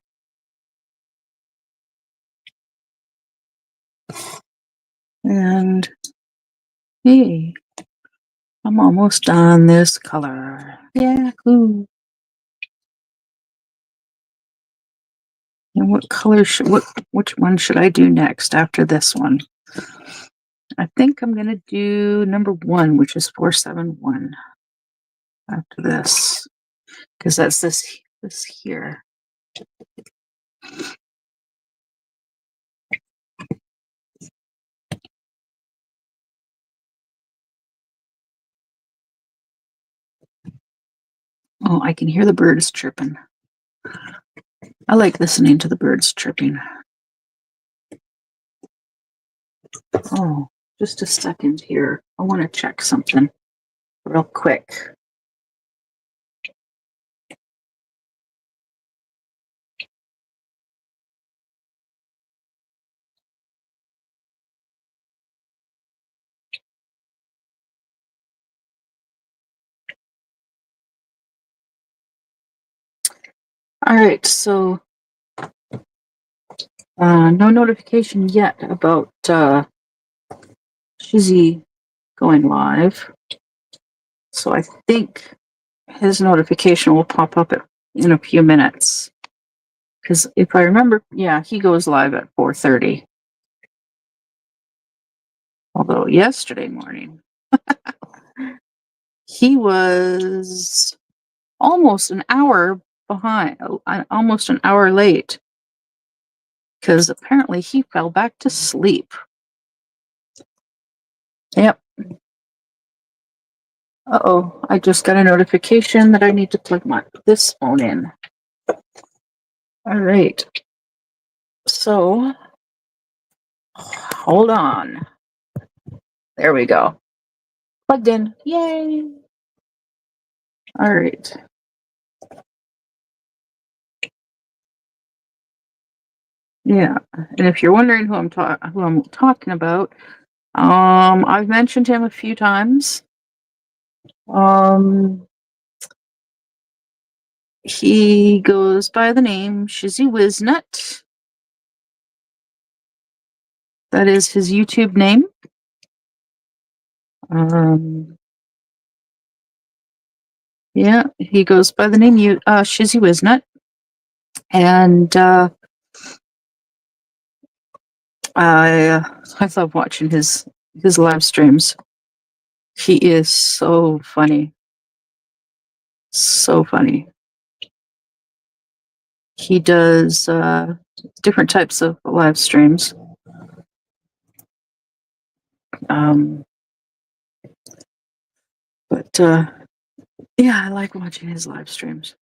And hey, I'm almost done this color. Yeah, cool. And what color which one should I do next after this one? I think I'm gonna do number 1, which is 471 after this. Because that's this here. Oh, I can hear the birds chirping. I like listening to the birds chirping. Oh, just a second here. I want to check something real quick. All right, so no notification yet about Shizzy going live. So I think his notification will pop up in a few minutes. Because if I remember, he goes live at 4:30. Although yesterday morning, he was almost an hour behind, almost an hour late. Because apparently he fell back to sleep. Yep. Uh-oh, I just got a notification that I need to plug this phone in. All right. So, hold on. There we go. Plugged in. Yay. All right. Yeah. And if you're wondering who I'm talking about, I've mentioned him a few times. He goes by the name Shizzy Wiznut. That is his YouTube name. He goes by the name Shizzy Wiznut. And I love watching his live streams. He is so funny. So funny. He does different types of live streams. But I like watching his live streams.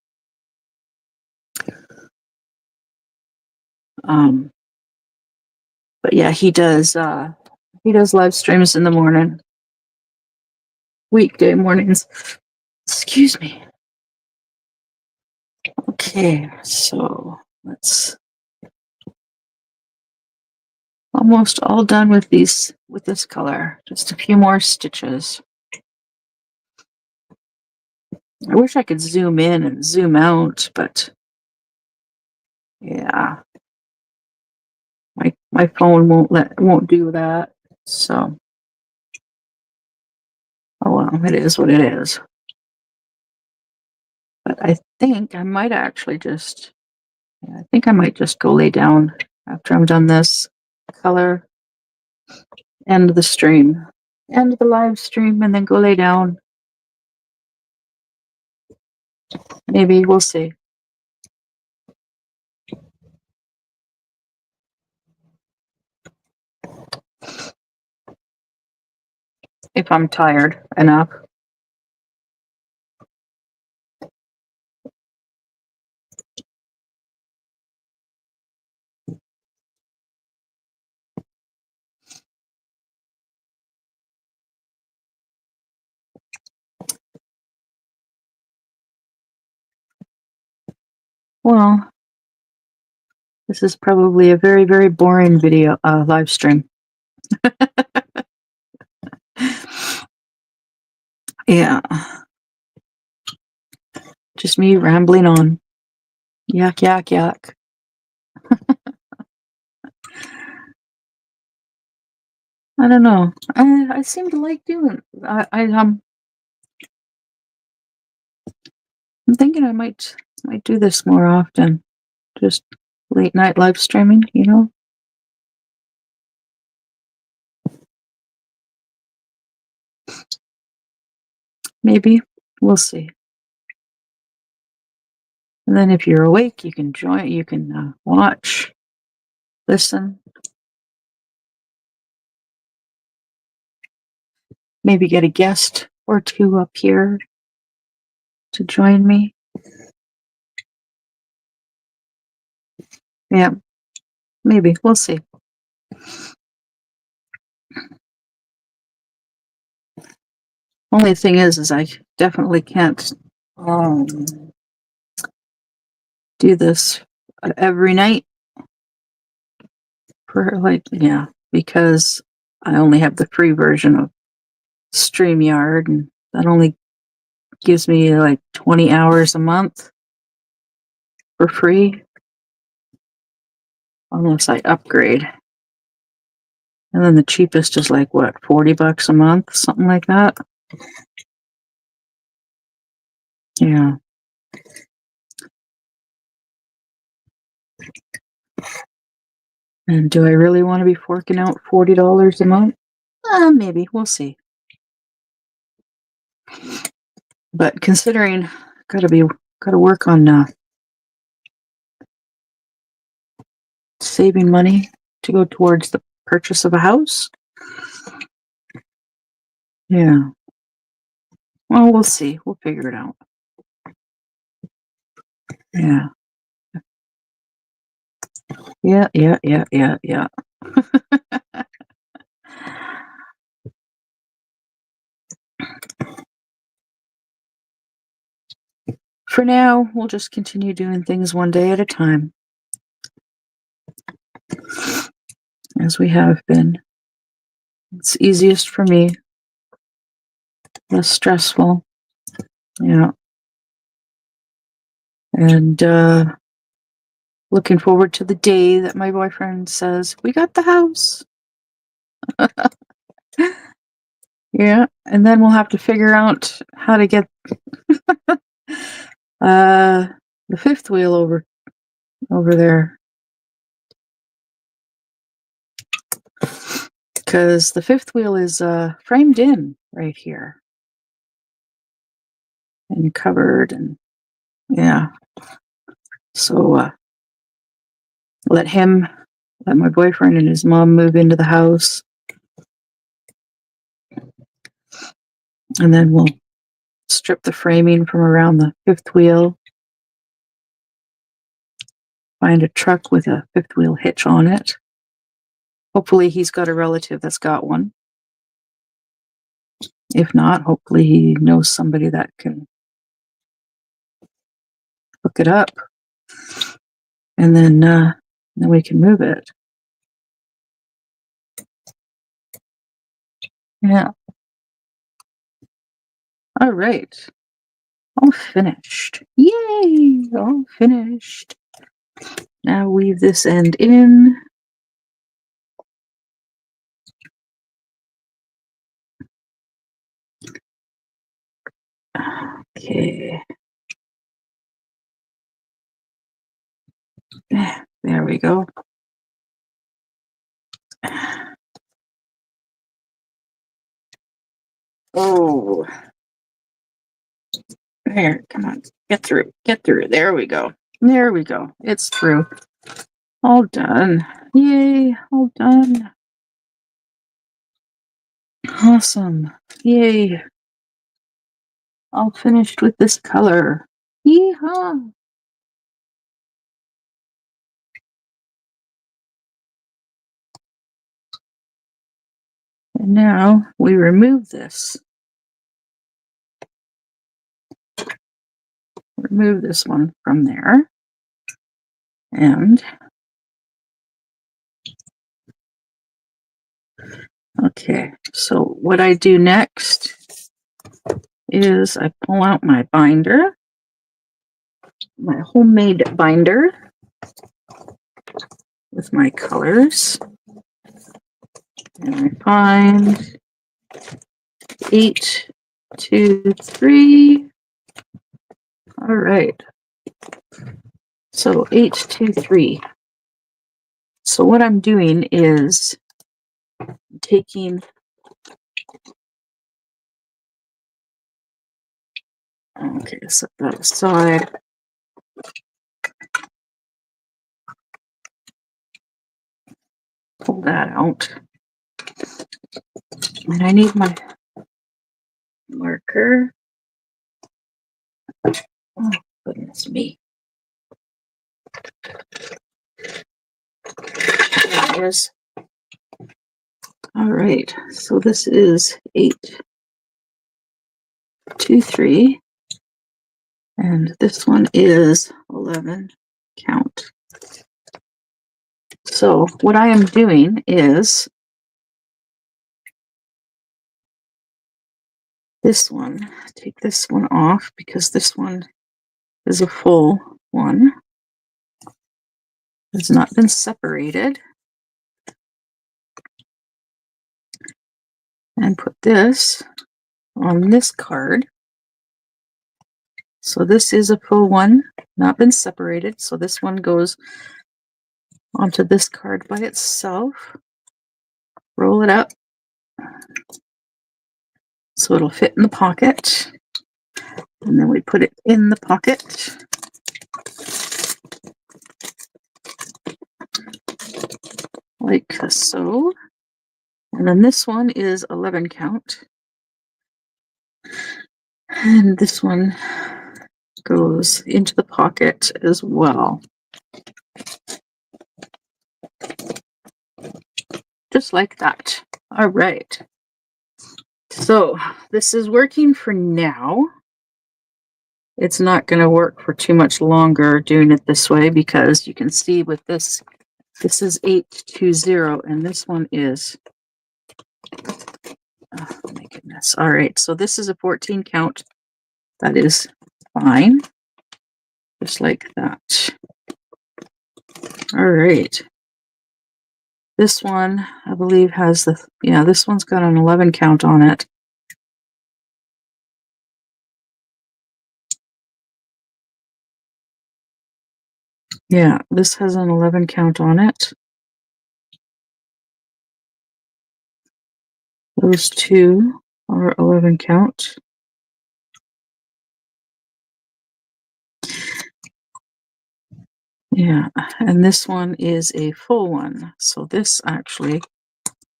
But he does live streams in the morning. Weekday mornings. Excuse me. Okay, so let's almost all done with this color. Just a few more stitches. I wish I could zoom in and zoom out, but my phone won't do that. So, oh well, it is what it is. But I think I might actually just, yeah, I think I might just go lay down after I'm done this color, end the stream, end the live stream, and then go lay down. Maybe we'll see. If I'm tired enough. Well, this is probably a very, very boring video, live stream. Yeah. Just me rambling on. Yak, yak, yak. I don't know. I seem to like doing. I'm thinking I might do this more often. Just late night live streaming, you know. Maybe we'll see. And then if you're awake, you can join. You can watch, listen. Maybe get a guest or two up here to join me. Yeah, maybe we'll see. Only thing is I definitely can't do this every night for because I only have the free version of StreamYard, and that only gives me like 20 hours a month for free unless I upgrade. And then the cheapest is like what, $40 a month, something like that. Yeah. And do I really want to be forking out $40 a month? Maybe. We'll see. But considering gotta work on saving money to go towards the purchase of a house. Yeah. Well, we'll see. We'll figure it out. Yeah. Yeah. For now, we'll just continue doing things one day at a time, as we have been. It's easiest for me, less stressful. Yeah. And looking forward to the day that my boyfriend says, "We got the house." Yeah, and then we'll have to figure out how to get the fifth wheel over there. Because the fifth wheel is framed in right here and covered, and yeah. So let my boyfriend and his mom move into the house, and then we'll strip the framing from around the fifth wheel, find a truck with a fifth wheel hitch on it. Hopefully he's got a relative that's got one. If not, hopefully he knows somebody that can hook it up, and then we can move it. Yeah. All right. All finished. Yay! All finished. Now weave this end in. Okay. There we go. Oh. There, come on. Get through. Get through. There we go. There we go. It's through. All done. Yay. All done. Awesome. Yay. All finished with this color. Yeehaw. And now we remove this. Remove this one from there. And okay, so what I do next is I pull out my binder, my homemade binder with my colors. And I find 8, 2, 3. All right. So 8, 2, 3. So what I'm doing is taking okay, set that aside. Pull that out. And I need my marker. Oh, goodness me. There it is. All right, so this is 8, 2, 3. And this one is 11 count. So what I am doing is this one, take this one off because this one is a full one. It's not been separated. And put this on this card. So this is a full one, not been separated. So this one goes onto this card by itself. Roll it up so it'll fit in the pocket. And then we put it in the pocket. Like so. And then this one is 11 count. And this one goes into the pocket as well. Just like that. All right. So this is working for now. It's not going to work for too much longer doing it this way because you can see with this is 820 and this one is, oh my goodness. All right. So this is a 14 count. That is fine. Just like that. All right. This one, I believe, has the, yeah, this one's got an 11 count on it. Yeah, this has an 11 count on it. Those two are 11 count. Yeah, and this one is a full one. So this actually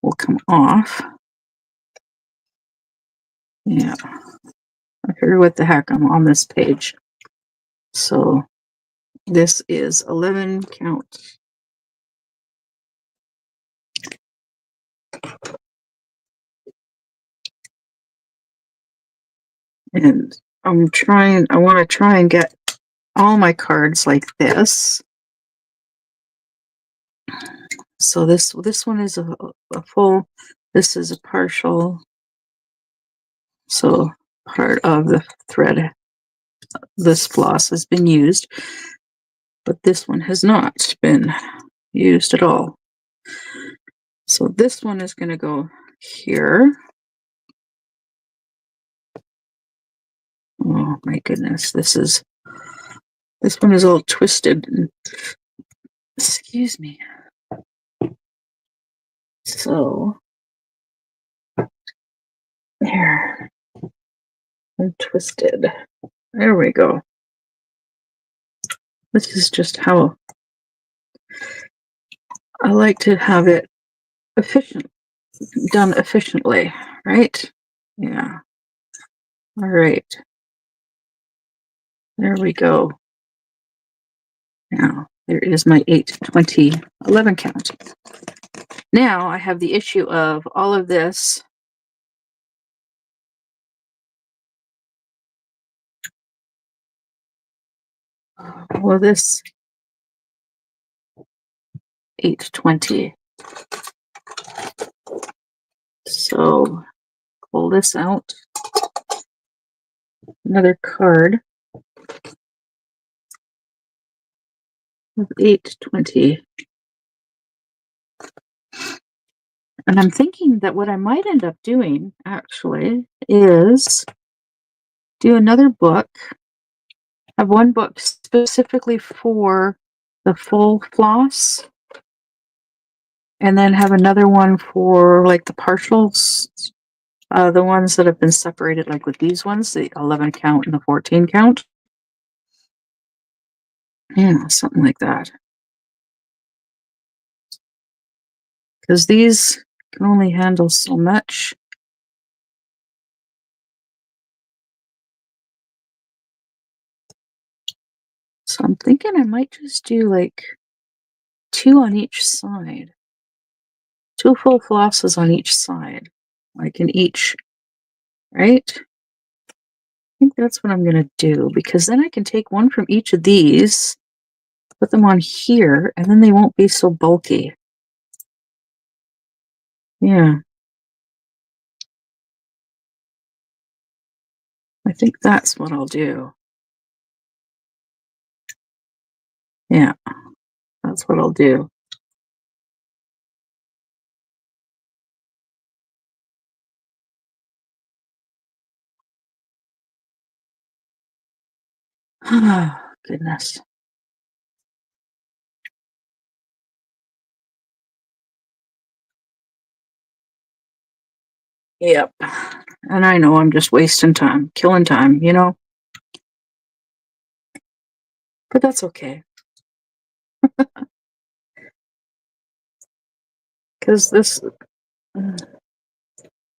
will come off. Yeah, I figure what the heck, I'm on this page. So this is 11 count. And I want to try and get all my cards like this. So this one is a full, this is a partial. So part of the thread, this floss has been used, but this one has not been used at all. So this one is going to go here. Oh my goodness, this one is all twisted. Excuse me. So there, and twisted. There we go. This is just how I like to have it done efficiently, right? Yeah. All right. There we go. Now, there is my 8, 20, 11 count. Now I have the issue of all of this. All of this 8, 20. So pull this out. Another card of 8, 20. And I'm thinking that what I might end up doing actually is do another book. Have one book specifically for the full floss, and then have another one for like the partials, the ones that have been separated, like with these ones, the 11 count and the 14 count. Yeah, something like that. Because these can only handle so much. So I'm thinking I might just do like 2 on each side. 2 full flosses on each side, like in each, right? I think that's what I'm going to do, because then I can take one from each of these, put them on here, and then they won't be so bulky. Yeah. I think that's what I'll do. Yeah, that's what I'll do. Oh, goodness. Yep. And I know I'm just wasting time, killing time, but that's okay. Because this,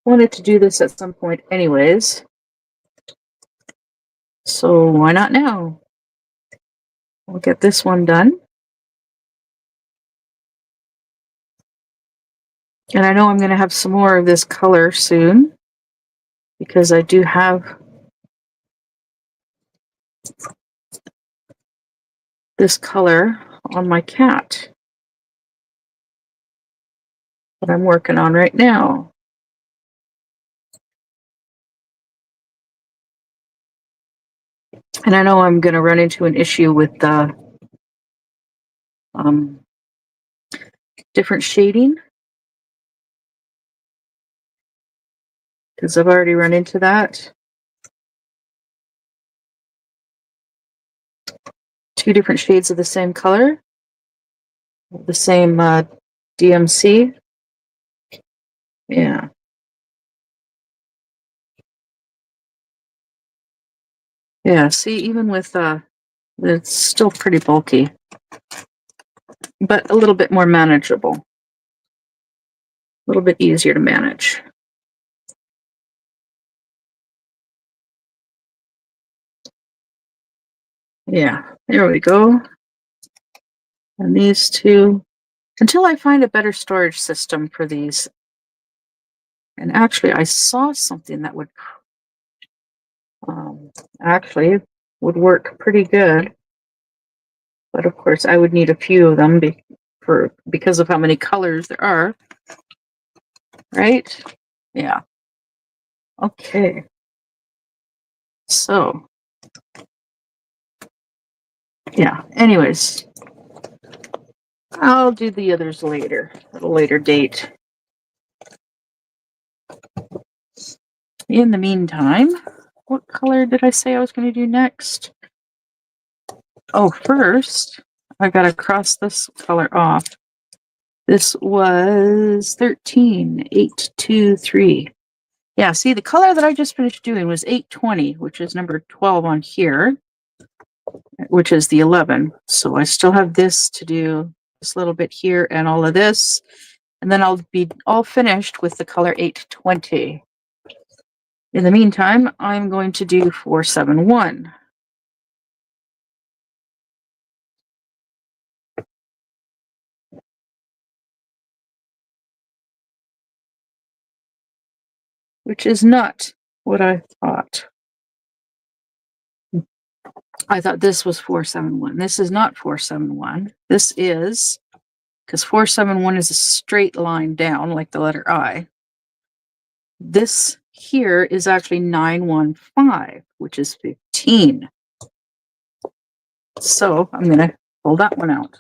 wanted to do this at some point anyways. So why not now? We'll get this one done. And I know I'm going to have some more of this color soon, because I do have this color on my cat that I'm working on right now. And I know I'm going to run into an issue with the different shading, because I've already run into that. 2 different shades of the same color, the same DMC. Yeah. Yeah, see, even with, it's still pretty bulky, but a little bit more manageable. A little bit easier to manage. Yeah, there we go. And these 2, until I find a better storage system for these. And actually, I saw something that would actually would work pretty good. But of course, I would need a few of them because of how many colors there are. Right? Yeah. Okay. So, yeah. Anyways, I'll do the others later, at a later date. In the meantime, what color did I say I was going to do next? Oh, first, I got to cross this color off. This was 13, 823. Yeah, see, the color that I just finished doing was 820, which is number 12 on here, which is the 11. So I still have this to do, this little bit here and all of this. And then I'll be all finished with the color 820. In the meantime, I'm going to do 471. Which is not what I thought. I thought this was 471. This is not 471. This is, because 471 is a straight line down like the letter I. This here is actually 915, which is 15. So I'm going to pull that one out.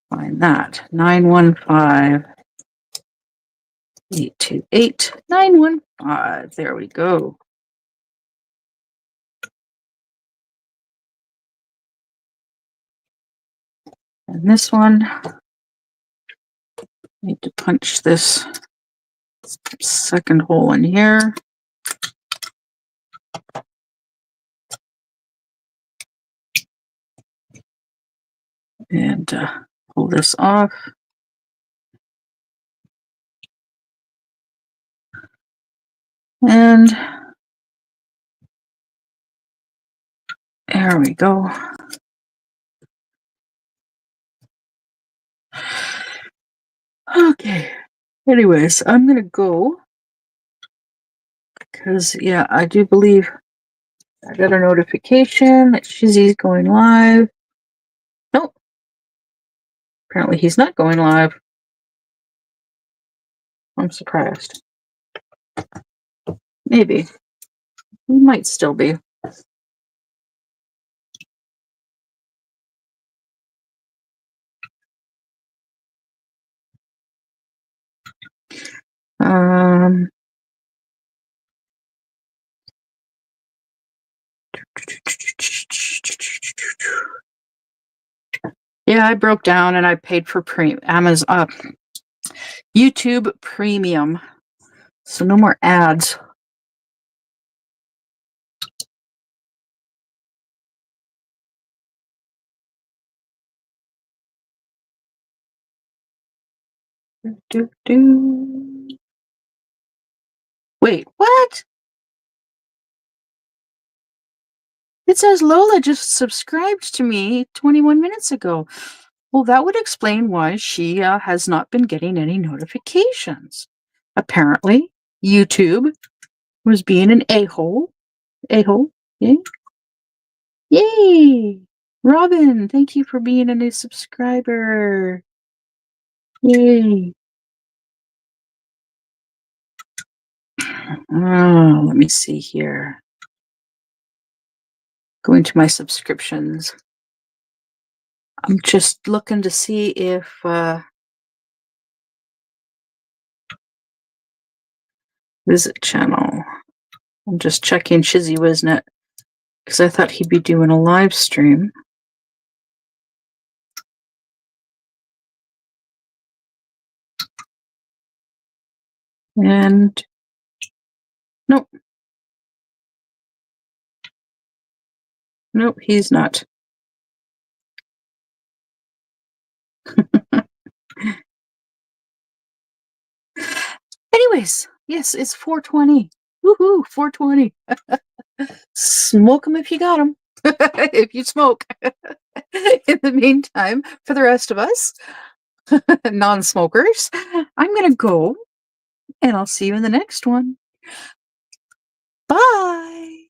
Find that. 915. 828 915. There we go. And this one, I need to punch this second hole in here. And pull this off. And there we go. Okay. Anyways, I'm going to go because, yeah, I do believe I got a notification that Shizzy's going live. Nope. Apparently he's not going live. I'm surprised. Maybe. He might still be. Yeah, I broke down and I paid for Amazon, YouTube Premium, so no more ads. Wait, what? It says Lola just subscribed to me 21 minutes ago. Well, that would explain why she has not been getting any notifications. Apparently, YouTube was being an a-hole. A-hole, yay? Yay! Robin, thank you for being a new subscriber. Yay! Oh, let me see here. Go into my subscriptions. I'm just looking to see if visit channel. I'm just checking Shizzy Wisnet because I thought he'd be doing a live stream. And nope. Nope, he's not. Anyways, yes, it's 420. Woohoo, 420. Smoke them if you got them. If you smoke. In the meantime, for the rest of us, non-smokers, I'm going to go and I'll see you in the next one. Bye.